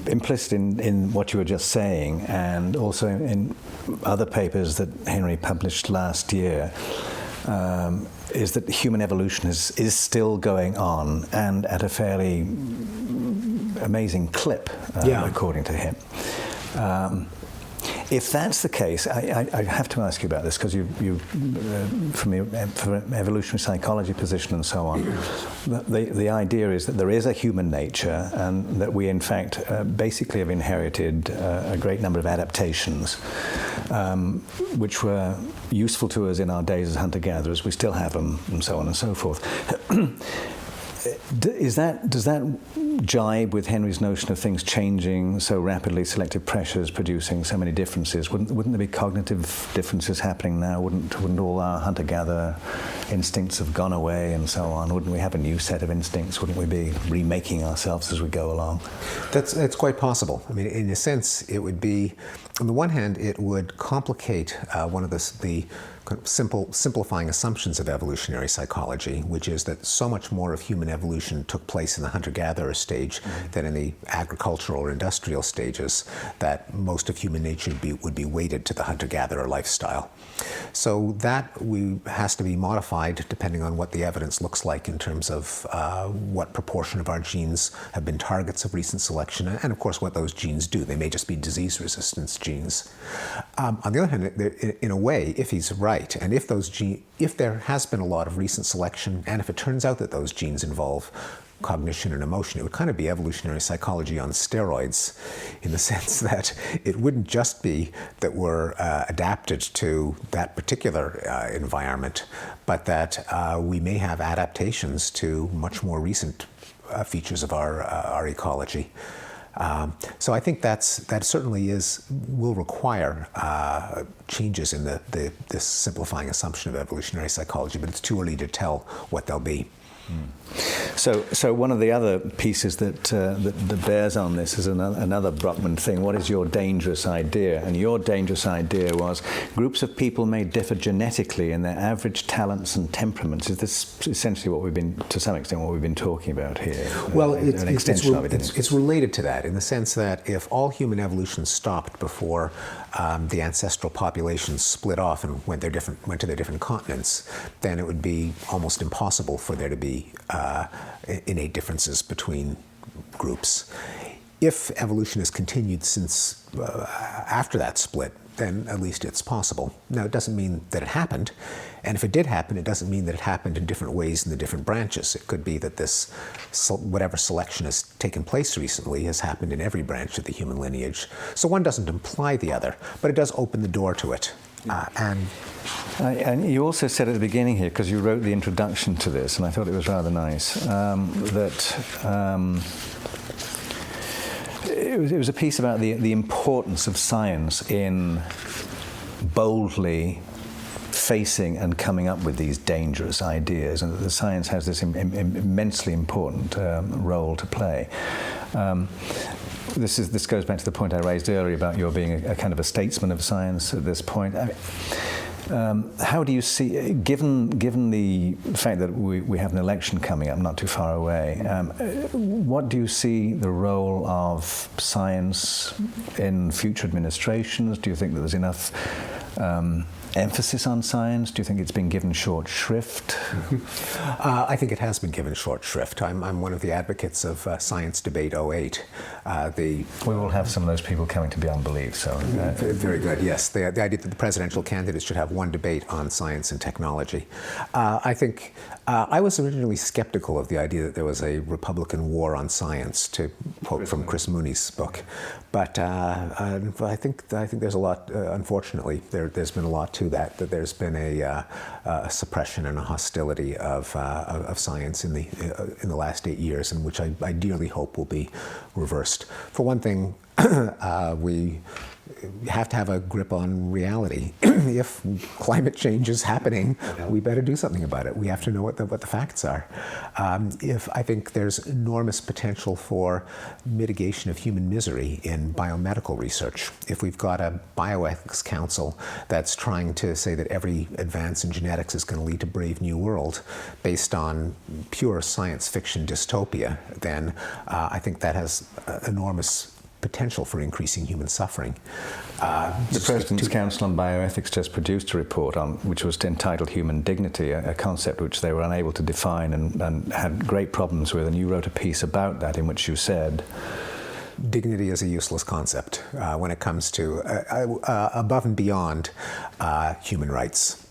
implicit in what you were just saying, and also in other papers that Henry published last year, is that human evolution is still going on, and at a fairly amazing clip, according to him. If that's the case, I have to ask you about this, because you from an evolutionary psychology position and so on, the idea is that there is a human nature, and that we in fact basically have inherited a great number of adaptations which were useful to us in our days as hunter-gatherers. We still have them, and so on and so forth. Does that jibe with Henry's notion of things changing so rapidly, selective pressures producing so many differences? Wouldn't there be cognitive differences happening now? Wouldn't all our hunter-gatherer instincts have gone away and so on? Wouldn't we have a new set of instincts? Wouldn't we be remaking ourselves as we go along? That's quite possible. I mean, in a sense, it would be, on the one hand, it would complicate one of the simplifying assumptions of evolutionary psychology, which is that so much more of human evolution took place in the hunter-gatherer stage than in the agricultural or industrial stages, that most of human nature would be weighted to the hunter-gatherer lifestyle. So that has to be modified depending on what the evidence looks like in terms of what proportion of our genes have been targets of recent selection, and of course what those genes do. They may just be disease resistance genes. On the other hand, in a way, if he's right, and if there has been a lot of recent selection, and if it turns out that those genes involve cognition and emotion, it would kind of be evolutionary psychology on steroids, in the sense that it wouldn't just be that we're adapted to that particular environment, but that we may have adaptations to much more recent features of our ecology. So I think that certainly will require changes in this simplifying assumption of evolutionary psychology, but it's too early to tell what they'll be. So one of the other pieces that bears on this is another Brockman thing. What is your dangerous idea? And your dangerous idea was groups of people may differ genetically in their average talents and temperaments. Is this essentially to some extent, what we've been talking about here? Well, it's related to that, in the sense that if all human evolution stopped before the ancestral populations split off and went to their different continents, then it would be almost impossible for there to be innate differences between groups. If evolution has continued since after that split, then at least it's possible. Now, it doesn't mean that it happened, and if it did happen, it doesn't mean that it happened in different ways in the different branches. It could be that whatever selection has taken place recently has happened in every branch of the human lineage. So one doesn't imply the other, but it does open the door to it. And you also said at the beginning here, because you wrote the introduction to this, and I thought it was rather nice, it was a piece about the importance of science in boldly facing and coming up with these dangerous ideas, and that the science has this immensely important role to play. This goes back to the point I raised earlier about your being a kind of a statesman of science at this point. How do you see, given the fact that we have an election coming up not too far away, what do you see the role of science in future administrations? Do you think that there's enough emphasis on science? Do you think it's been given short shrift? I think it has been given short shrift. I'm one of the advocates of Science Debate '08. We will have some of those people coming to Beyond Belief. So very good. Yes, the idea that the presidential candidates should have one debate on science and technology. I think I was originally skeptical of the idea that there was a Republican war on science, to quote from Chris Mooney's book. But I think there's a lot. Unfortunately, there's been a lot to that. That there's been a suppression and a hostility of science in the last 8 years, and which I dearly hope will be reversed. For one thing, we have to have a grip on reality. If climate change is happening, we better do something about it. We have to know what the facts are. I think there's enormous potential for mitigation of human misery in biomedical research. If we've got a bioethics council that's trying to say that every advance in genetics is going to lead to Brave New World based on pure science fiction dystopia, then I think that has enormous potential for increasing human suffering. The President's Council on Bioethics just produced a report which was entitled Human Dignity, a concept which they were unable to define and had great problems with, and you wrote a piece about that in which you said, dignity is a useless concept when it comes to above and beyond human rights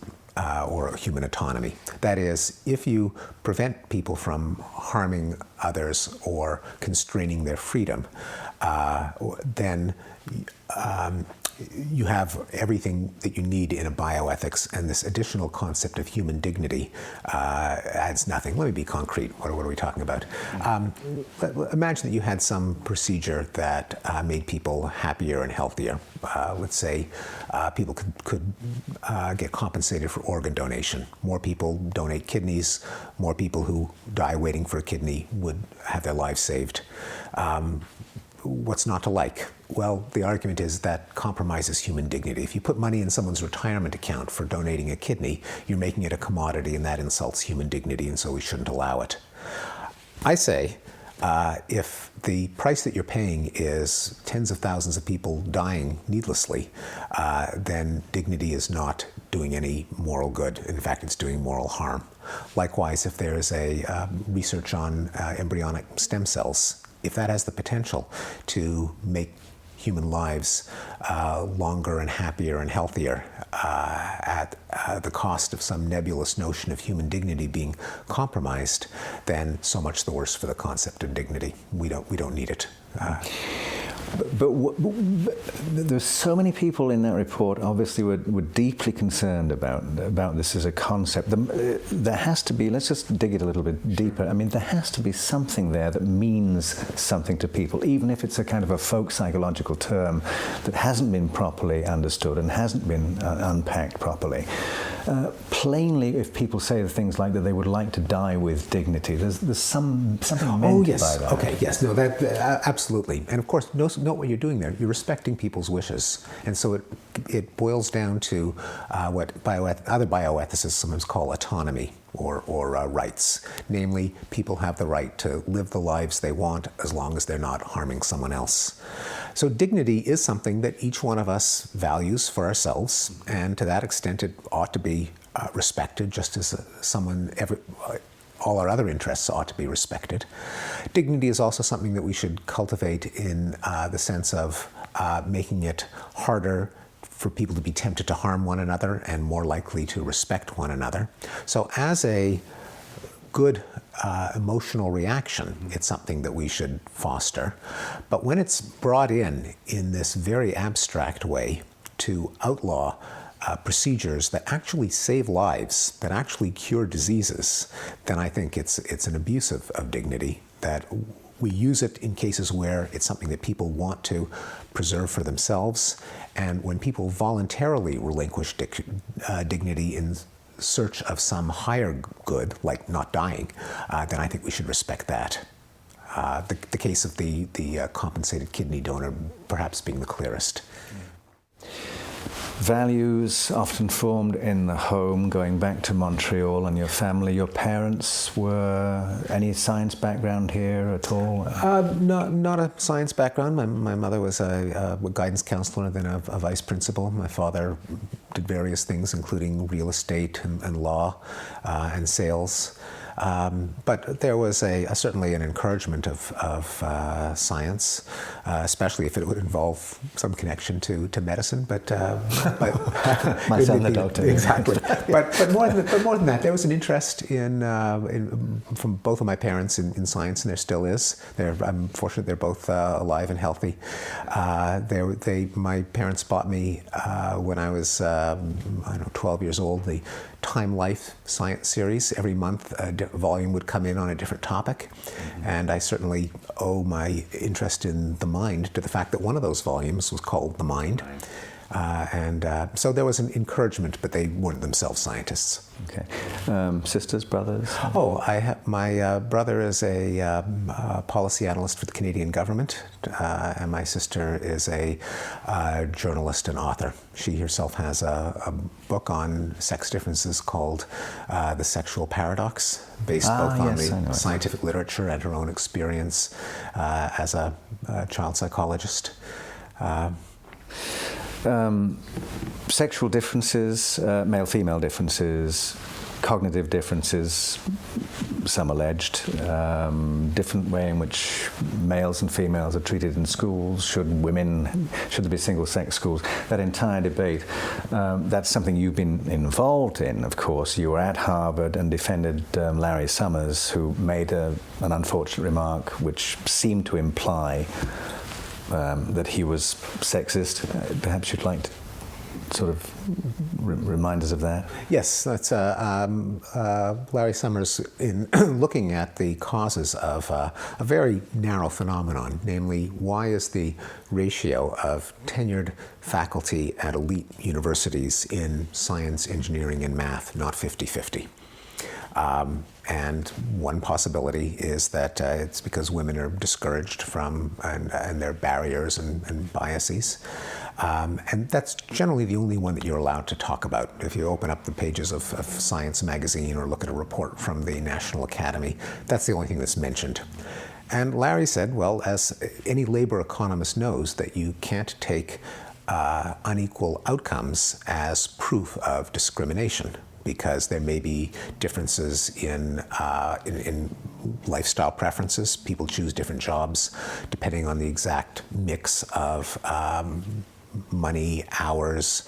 or human autonomy. That is, if you prevent people from harming others or constraining their freedom, then you have everything that you need in a bioethics, and this additional concept of human dignity adds nothing. Let me be concrete. What are we talking about? Imagine that you had some procedure that made people happier and healthier. Let's say people could get compensated for organ donation. More people donate kidneys. More people who die waiting for a kidney would have their lives saved. What's not to like? Well, the argument is that compromises human dignity. If you put money in someone's retirement account for donating a kidney, you're making it a commodity, and that insults human dignity, and so we shouldn't allow it. I say, if the price that you're paying is tens of thousands of people dying needlessly, then dignity is not doing any moral good. In fact, it's doing moral harm. Likewise, if there is a research on embryonic stem cells, if that has the potential to make human lives longer and happier and healthier at the cost of some nebulous notion of human dignity being compromised, then so much the worse for the concept of dignity. We don't need it. But there's so many people in that report obviously were deeply concerned about this as a concept. There has to be, let's just dig it a little bit deeper. I mean, there has to be something there that means something to people, even if it's a kind of a folk psychological term that hasn't been properly understood and hasn't been unpacked properly. Plainly, if people say things like that they would like to die with dignity, there's something meant by that. Okay, yes, no, that absolutely. And of course, note what you're doing there. You're respecting people's wishes, and so it boils down to what other bioethicists sometimes call autonomy or rights. Namely, people have the right to live the lives they want as long as they're not harming someone else. So dignity is something that each one of us values for ourselves, and to that extent it ought to be respected, just as all our other interests ought to be respected. Dignity is also something that we should cultivate in the sense of making it harder for people to be tempted to harm one another and more likely to respect one another. So as a good emotional reaction, it's something that we should foster. But when it's brought in this very abstract way to outlaw procedures that actually save lives, that actually cure diseases, then I think it's an abuse of dignity, that we use it in cases where it's something that people want to preserve for themselves. And when people voluntarily relinquish dignity in search of some higher good, like not dying, then I think we should respect that. The case of the compensated kidney donor perhaps being the clearest. values often formed in the home, going back to Montreal and your family. Your parents were any science background here at all? Not a science background. My mother was a guidance counselor and then a vice principal. My father did various things, including real estate and law and sales. But there was certainly an encouragement of science, especially if it would involve some connection to medicine. But my son, the doctor. Exactly. but more than that, there was an interest in from both of my parents in science, and there still is. I'm fortunate they're both alive and healthy. My parents bought me when I was 12 years old the Time Life science series. Every month a volume would come in on a different topic, and I certainly owe my interest in the mind to the fact that one of those volumes was called The Mind. So there was an encouragement, but they weren't themselves scientists. Okay. Sisters, brothers? Oh, my brother is a policy analyst for the Canadian government, and my sister is a journalist and author. She herself has a book on sex differences called The Sexual Paradox, based both on the scientific literature and her own experience as a child psychologist. Sexual differences, male-female differences, cognitive differences, some alleged, different way in which males and females are treated in schools, should there be single-sex schools, that entire debate, that's something you've been involved in, of course. You were at Harvard and defended Larry Summers, who made an unfortunate remark which seemed to imply that he was sexist. Perhaps you'd like to sort of remind us of that? Yes, that's Larry Summers, in looking at the causes of a very narrow phenomenon, namely, why is the ratio of tenured faculty at elite universities in science, engineering, and math not 50-50? And one possibility is that it's because women are discouraged from, and there are barriers and biases. And that's generally the only one that you're allowed to talk about. If you open up the pages of Science magazine or look at a report from the National Academy, that's the only thing that's mentioned. And Larry said, well, as any labor economist knows, that you can't take unequal outcomes as proof of discrimination, because there may be differences in lifestyle preferences. People choose different jobs depending on the exact mix of money, hours,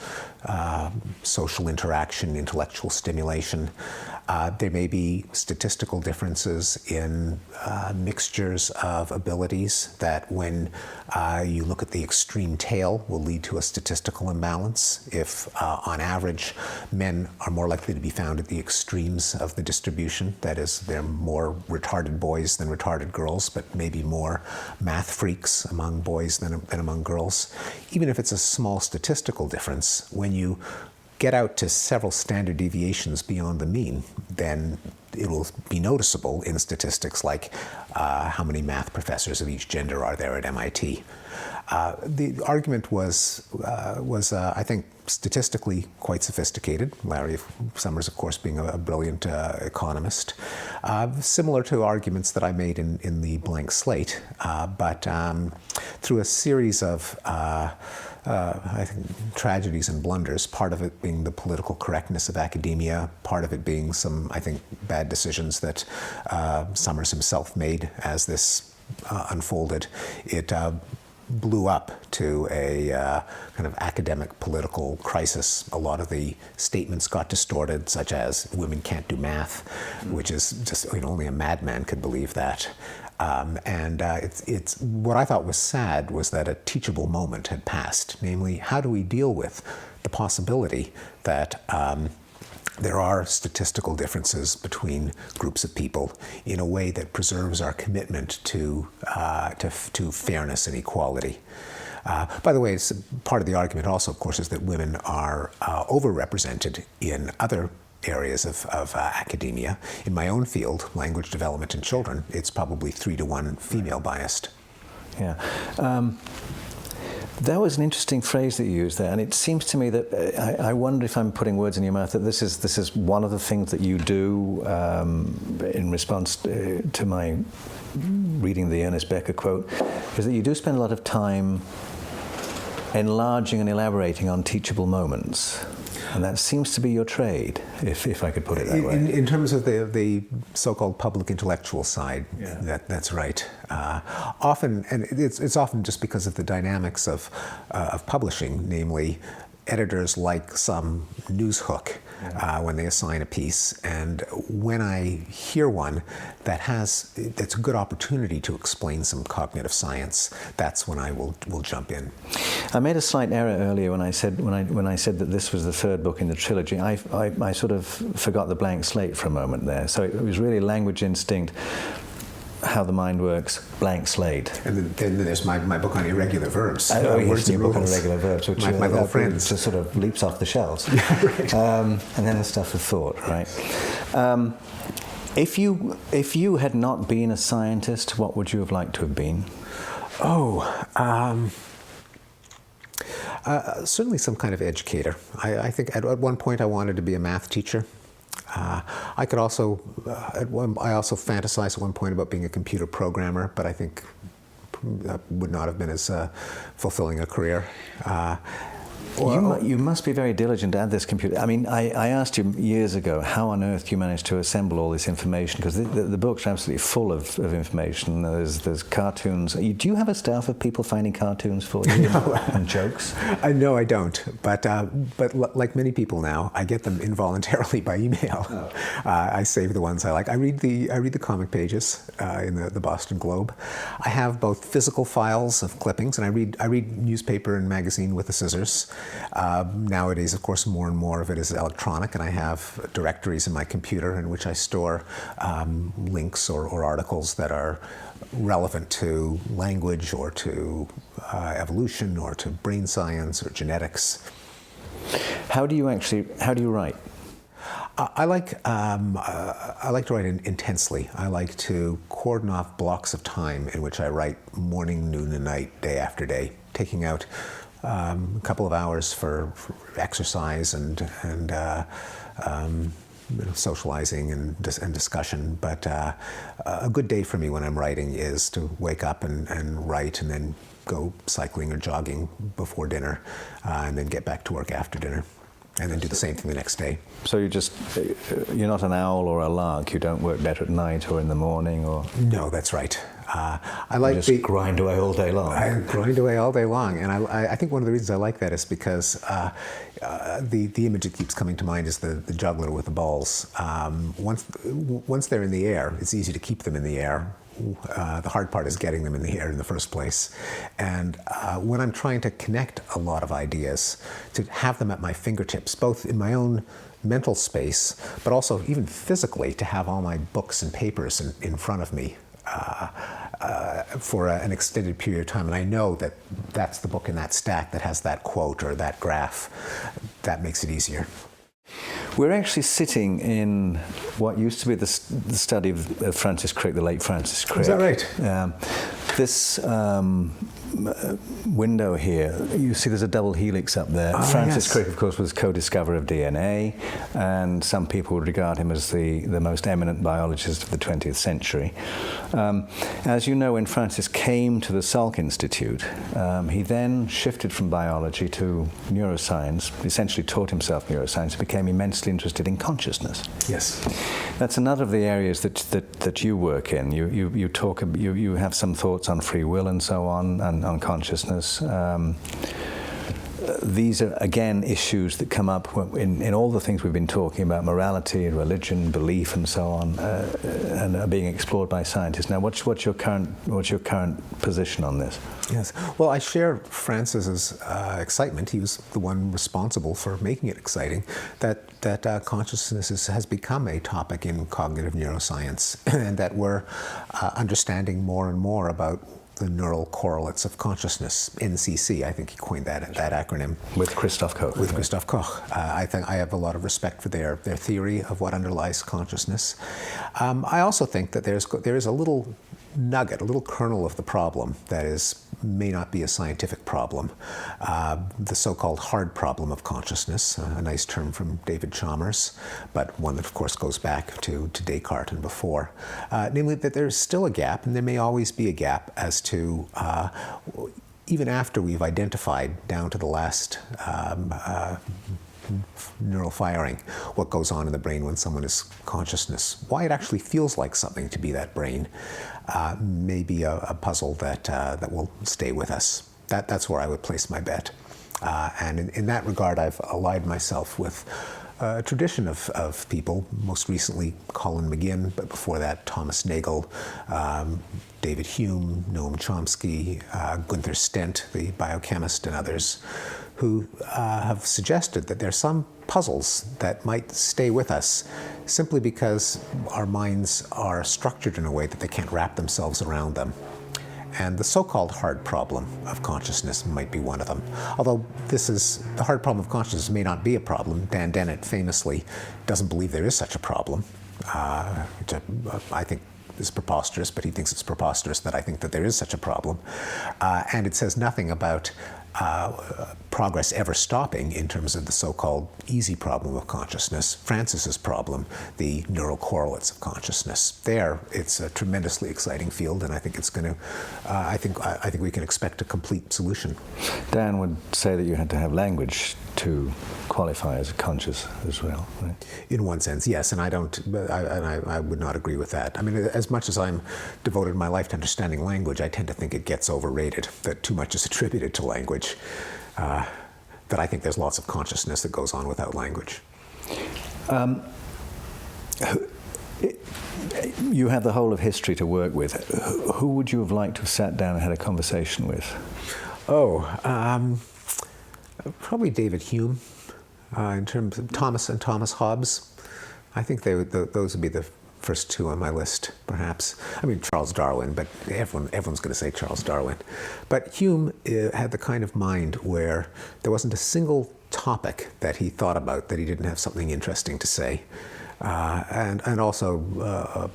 social interaction, intellectual stimulation. There may be statistical differences in mixtures of abilities that, when you look at the extreme tail, will lead to a statistical imbalance. If, on average, men are more likely to be found at the extremes of the distribution, that is, they're more retarded boys than retarded girls, but maybe more math freaks among boys than among girls. Even if it's a small statistical difference, when you get out to several standard deviations beyond the mean, then it will be noticeable in statistics like how many math professors of each gender are there at MIT. The argument was I think, statistically quite sophisticated. Larry Summers, of course, being a brilliant economist, similar to arguments that I made in the Blank Slate, but through a series of I think, tragedies and blunders, part of it being the political correctness of academia, part of it being some, I think, bad decisions that Summers himself made as this unfolded. It blew up to a kind of academic political crisis. A lot of the statements got distorted, such as women can't do math, which is just, only a madman could believe that. It's what I thought was sad was that a teachable moment had passed. Namely, how do we deal with the possibility that there are statistical differences between groups of people in a way that preserves our commitment to fairness and equality. By the way, part of the argument also, of course, is that women are overrepresented in other areas of academia. In my own field, language development in children, it's probably 3-to-1 female biased. Yeah. That was an interesting phrase that you used there, and it seems to me that I wonder if I'm putting words in your mouth. That this is one of the things that you do in response to my reading the Ernest Becker quote, is that you do spend a lot of time enlarging and elaborating on teachable moments. And that seems to be your trade, if I could put it that way. In terms of the so-called public intellectual side, yeah. That's right. Often, and it's often just because of the dynamics of publishing, namely, editors like some news hook when they assign a piece, and when I hear one that's a good opportunity to explain some cognitive science, that's when I will jump in. I made a slight error earlier when I said that this was the third book in the trilogy. I sort of forgot the blank slate for a moment there. So it was really Language Instinct, How the Mind Works, Blank Slate. And then there's my book on irregular verbs. Words and book on irregular verbs, which my little friends. Just sort of leaps off the shelves. Yeah, right. And then the stuff of thought, right? If you had not been a scientist, what would you have liked to have been? Certainly some kind of educator. I think at one point I wanted to be a math teacher. I also fantasized at one point about being a computer programmer, but I think that would not have been as fulfilling a career. You must be very diligent at this computer. I mean, I asked you years ago, how on earth do you manage to assemble all this information? Because the books are absolutely full of information. There's cartoons. Do you have a staff of people finding cartoons for you and jokes? No, I don't. But like many people now, I get them involuntarily by email. Oh. I save the ones I like. I read the comic pages in the Boston Globe. I have both physical files of clippings, and I read newspaper and magazine with the scissors. Nowadays, of course, more and more of it is electronic, and I have directories in my computer in which I store links or articles that are relevant to language or to evolution or to brain science or genetics. How do you write? I like to write intensely. I like to cordon off blocks of time in which I write morning, noon, and night, day after day, taking out a couple of hours for exercise and socializing and discussion. But a good day for me when I'm writing is to wake up and write, and then go cycling or jogging before dinner, and then get back to work after dinner, and then do the same thing the next day. So you're not an owl or a lark. You don't work better at night or in the morning, or? No, that's right. I like just grind away all day long. I grind away all day long, and I think one of the reasons I like that is because the image that keeps coming to mind is the juggler with the balls. Once they're in the air, it's easy to keep them in the air. The hard part is getting them in the air in the first place. And when I'm trying to connect a lot of ideas, to have them at my fingertips, both in my own mental space, but also even physically, to have all my books and papers in front of me for an extended period of time, and I know that that's the book in that stack that has that quote or that graph, that makes it easier. We're actually sitting in what used to be the study of Francis Crick, the late Francis Crick. Is that right? This window here, you see there's a double helix up there. Francis Crick, of course, was co-discoverer of DNA, and some people would regard him as the most eminent biologist of the 20th century. As you know, when Francis came to the Salk Institute, he then shifted from biology to neuroscience, essentially taught himself neuroscience, became immensely interested in consciousness. Yes. That's another of the areas that you work in. You have some thoughts on free will and so on, and on consciousness. These are, again, issues that come up in all the things we've been talking about, morality, religion, belief, and so on, and are being explored by scientists. Now, what's your current position on this? Yes. Well, I share Francis's excitement. He was the one responsible for making it exciting, that consciousness has become a topic in cognitive neuroscience, and that we're understanding more and more about the neural correlates of consciousness, NCC, I think he coined that acronym. With Christoph Koch. With Christoph Koch. I think I have a lot of respect for their theory of what underlies consciousness. I also think that there is a little nugget, a little kernel of the problem that may not be a scientific problem, the so-called hard problem of consciousness, a nice term from David Chalmers, but one that of course goes back to Descartes and before, namely that there's still a gap, and there may always be a gap as to, even after we've identified down to the last neural firing, what goes on in the brain when someone is consciousness. Why it actually feels like something to be that brain may be a puzzle that will stay with us. That's where I would place my bet. And in that regard, I've allied myself with a tradition of people, most recently Colin McGinn, but before that Thomas Nagel, David Hume, Noam Chomsky, Gunther Stent, the biochemist, and others, who have suggested that there are some puzzles that might stay with us simply because our minds are structured in a way that they can't wrap themselves around them. And the so-called hard problem of consciousness might be one of them. Although the hard problem of consciousness may not be a problem. Dan Dennett famously doesn't believe there is such a problem, which I think is preposterous, but he thinks it's preposterous that I think that there is such a problem. And it says nothing about progress ever stopping in terms of the so-called easy problem of consciousness, Francis's problem, the neural correlates of consciousness. There, it's a tremendously exciting field, and I think it's going to. I think we can expect a complete solution. Dan would say that you had to have language to qualify as conscious as well, right? In one sense, yes, and I don't. I would not agree with that. I mean, as much as I'm devoted my life to understanding language, I tend to think it gets overrated. That too much is attributed to language. That I think there's lots of consciousness that goes on without language. You have the whole of history to work with. Who would you have liked to have sat down and had a conversation with? Probably David Hume, in terms of Thomas Hobbes. I think those would be the first two on my list, perhaps. I mean, Charles Darwin, but everyone's going to say Charles Darwin. But Hume had the kind of mind where there wasn't a single topic that he thought about that he didn't have something interesting to say. And also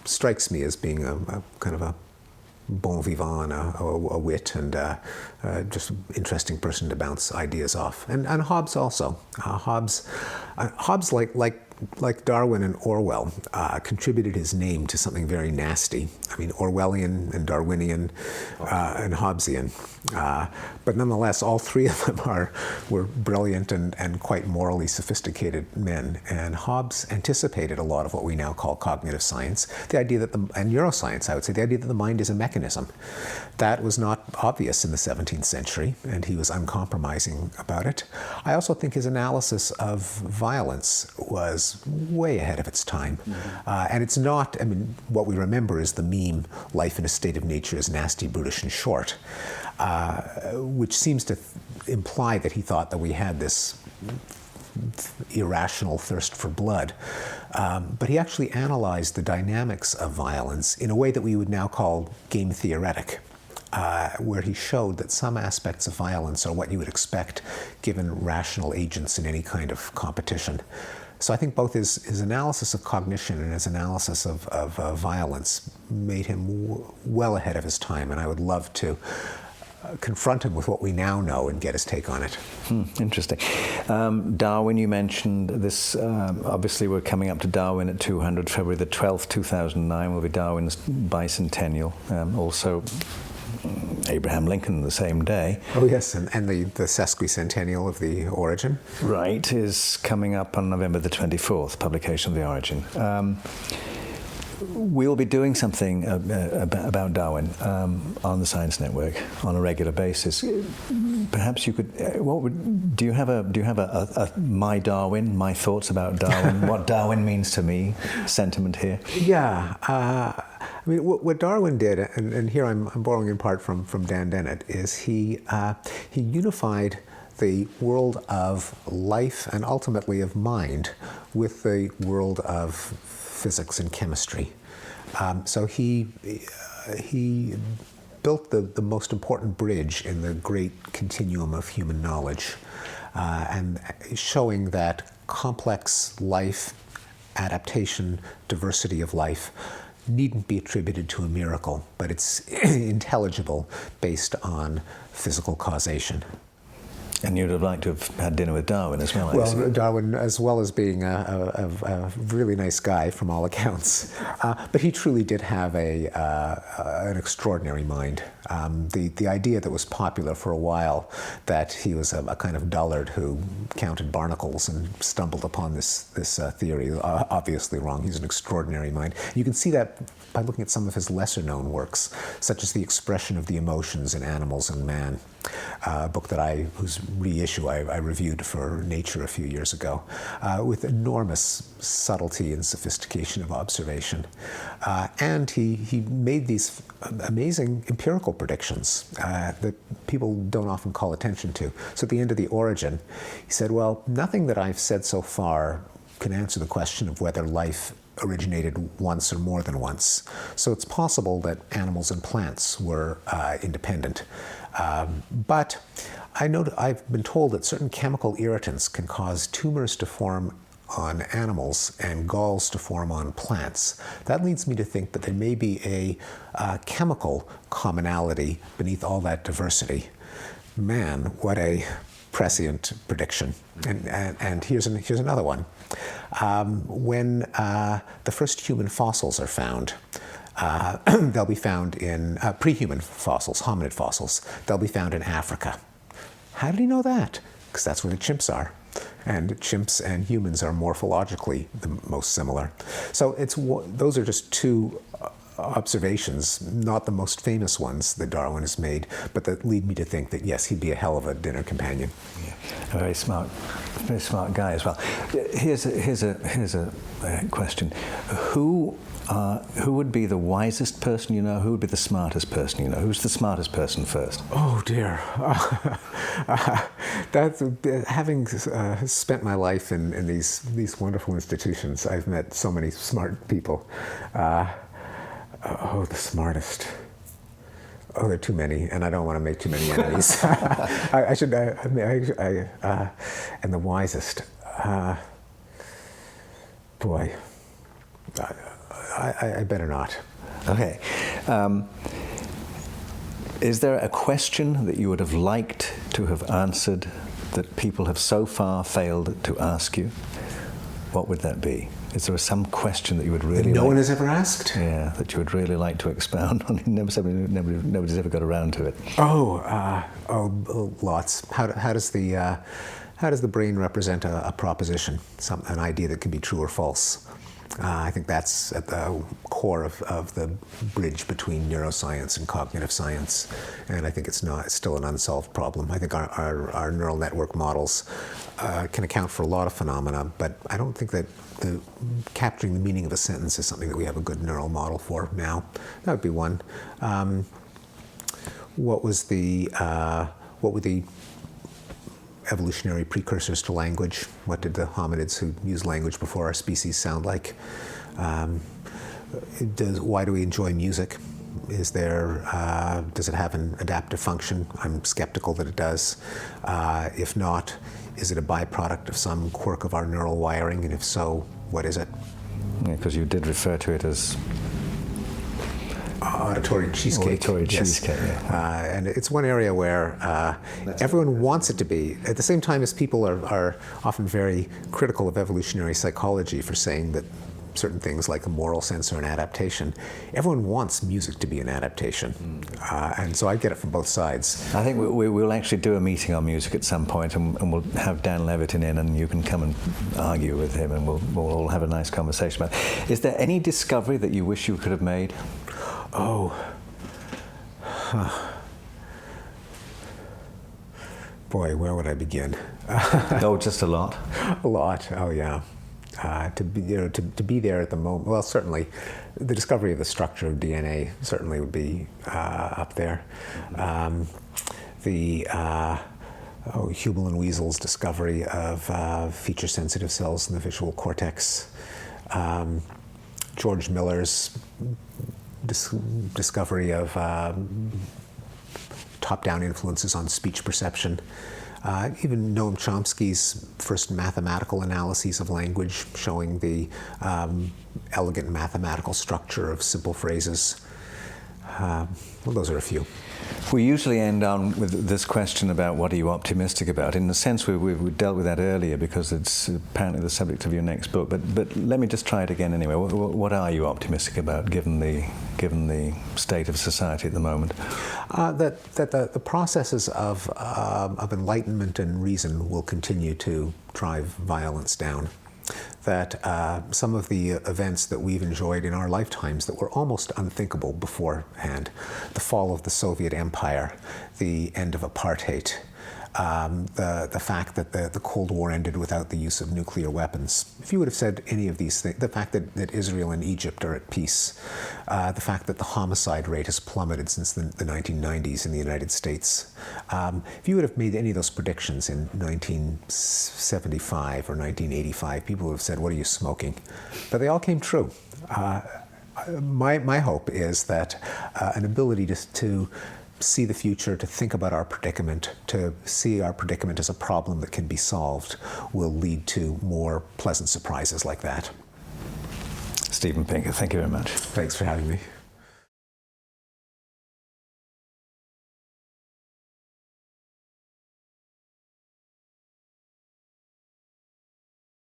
strikes me as being a kind of a bon vivant, a wit, and just an interesting person to bounce ideas off. And Hobbes also. Hobbes, like Darwin and Orwell, contributed his name to something very nasty. I mean, Orwellian and Darwinian and Hobbesian. But nonetheless, all three of them were brilliant and quite morally sophisticated men. And Hobbes anticipated a lot of what we now call cognitive science, the idea that and neuroscience, I would say, the idea that the mind is a mechanism. That was not obvious in the 17th century, and he was uncompromising about it. I also think his analysis of violence was way ahead of its time. And it's not, I mean, what we remember is the meme, life in a state of nature is nasty, brutish, and short, which seems to imply that he thought that we had this irrational thirst for blood. But he actually analyzed the dynamics of violence in a way that we would now call game theoretic. Where he showed that some aspects of violence are what you would expect given rational agents in any kind of competition. So I think both his analysis of cognition and his analysis of violence made him well ahead of his time, and I would love to confront him with what we now know and get his take on it. Interesting. Darwin, you mentioned this. Obviously, we're coming up to Darwin at 200. February the 12th, 2009 will be Darwin's bicentennial. Also, Abraham Lincoln the same day. Oh yes, and the sesquicentennial of the Origin. Right, is coming up on November the 24th, publication of the Origin. We'll be doing something about Darwin on the Science Network on a regular basis. Perhaps you could. Do you have a my Darwin, my thoughts about Darwin, what Darwin means to me, sentiment here? Yeah. I mean, what Darwin did, and here I'm borrowing in part from Dan Dennett, is he unified the world of life and ultimately of mind with the world of physics and chemistry. So he built the most important bridge in the great continuum of human knowledge, and showing that complex life, adaptation, diversity of life needn't be attributed to a miracle, but it's intelligible based on physical causation. And you'd have liked to have had dinner with Darwin as well, I see. Well, Darwin, as well as being a really nice guy from all accounts, but he truly did have an extraordinary mind. The idea that was popular for a while, that he was a kind of dullard who counted barnacles and stumbled upon this theory, obviously wrong. He's an extraordinary mind. You can see that by looking at some of his lesser-known works, such as The Expression of the Emotions in Animals and Man, a book whose reissue I reviewed for Nature a few years ago, with enormous subtlety and sophistication of observation. And he made these amazing empirical predictions that people don't often call attention to. So at the end of The Origin, he said, well, nothing that I've said so far can answer the question of whether life originated once or more than once. So it's possible that animals and plants were independent. But I've been told that certain chemical irritants can cause tumors to form on animals and galls to form on plants. That leads me to think that there may be a chemical commonality beneath all that diversity. Man, what a prescient prediction. And here's another one. When the first human fossils are found, they'll be found in pre-human fossils, hominid fossils. They'll be found in Africa. How did he know that? Because that's where the chimps are. And chimps and humans are morphologically the most similar. So those are just two observations, not the most famous ones that Darwin has made, but that lead me to think that, yes, he'd be a hell of a dinner companion. Yeah. A very smart guy as well. Here's a question. Who would be the wisest person you know? Who would be the smartest person you know? Who's the smartest person first? Oh dear. That's having spent my life in these wonderful institutions. I've met so many smart people. The smartest. Oh, there are too many, and I don't want to make too many enemies. And the wisest. Boy, I better not. Okay. Is there a question that you would have liked to have answered that people have so far failed to ask you? What would that be? Is there some question that you would really no one has ever asked? Yeah, that you would really like to expound on? Nobody's ever got around to it. Lots. How does the brain represent a proposition, an idea that can be true or false? I think that's at the core of the bridge between neuroscience and cognitive science, and I think it's still an unsolved problem. I think our neural network models can account for a lot of phenomena, but I don't think that capturing the meaning of a sentence is something that we have a good neural model for now. That would be one. What were the evolutionary precursors to language? What did the hominids who used language before our species sound like? Why do we enjoy music? Does it have an adaptive function? I'm skeptical that it does. If not, is it a byproduct of some quirk of our neural wiring? And if so, what is it? Because you did refer to it as auditory cheesecake. Cheesecake, yeah. And it's one area where everyone wants it to be. At the same time as people are often very critical of evolutionary psychology for saying that certain things like a moral sense are an adaptation, everyone wants music to be an adaptation. And so I get it from both sides. I think we'll actually do a meeting on music at some point, and we'll have Dan Levitin in, and you can come and argue with him, and we'll all have a nice conversation about it. Is there any discovery that you wish you could have made? Boy, where would I begin? Just a lot. A lot. Oh yeah. To be there at the moment. Well, certainly, the discovery of the structure of DNA certainly would be up there. Hubel and Wiesel's discovery of feature-sensitive cells in the visual cortex. George Miller's discovery of top-down influences on speech perception. even Noam Chomsky's first mathematical analyses of language, showing the elegant mathematical structure of simple phrases. Well, those are a few. We usually end on with this question about what are you optimistic about. In a sense, we dealt with that earlier because it's apparently the subject of your next book. But let me just try it again anyway. What are you optimistic about, given the state of society at the moment? That the processes of enlightenment and reason will continue to drive violence down. That some of the events that we've enjoyed in our lifetimes that were almost unthinkable beforehand, the fall of the Soviet Empire, the end of apartheid, the fact that the Cold War ended without the use of nuclear weapons. If you would have said any of these things, the fact that Israel and Egypt are at peace, the fact that the homicide rate has plummeted since the 1990s in the United States, if you would have made any of those predictions in 1975 or 1985, people would have said, "What are you smoking?" But they all came true. My hope is that an ability to see the future, to think about our predicament, to see our predicament as a problem that can be solved, will lead to more pleasant surprises like that. Stephen Pinker, thank you very much. Thanks for having me.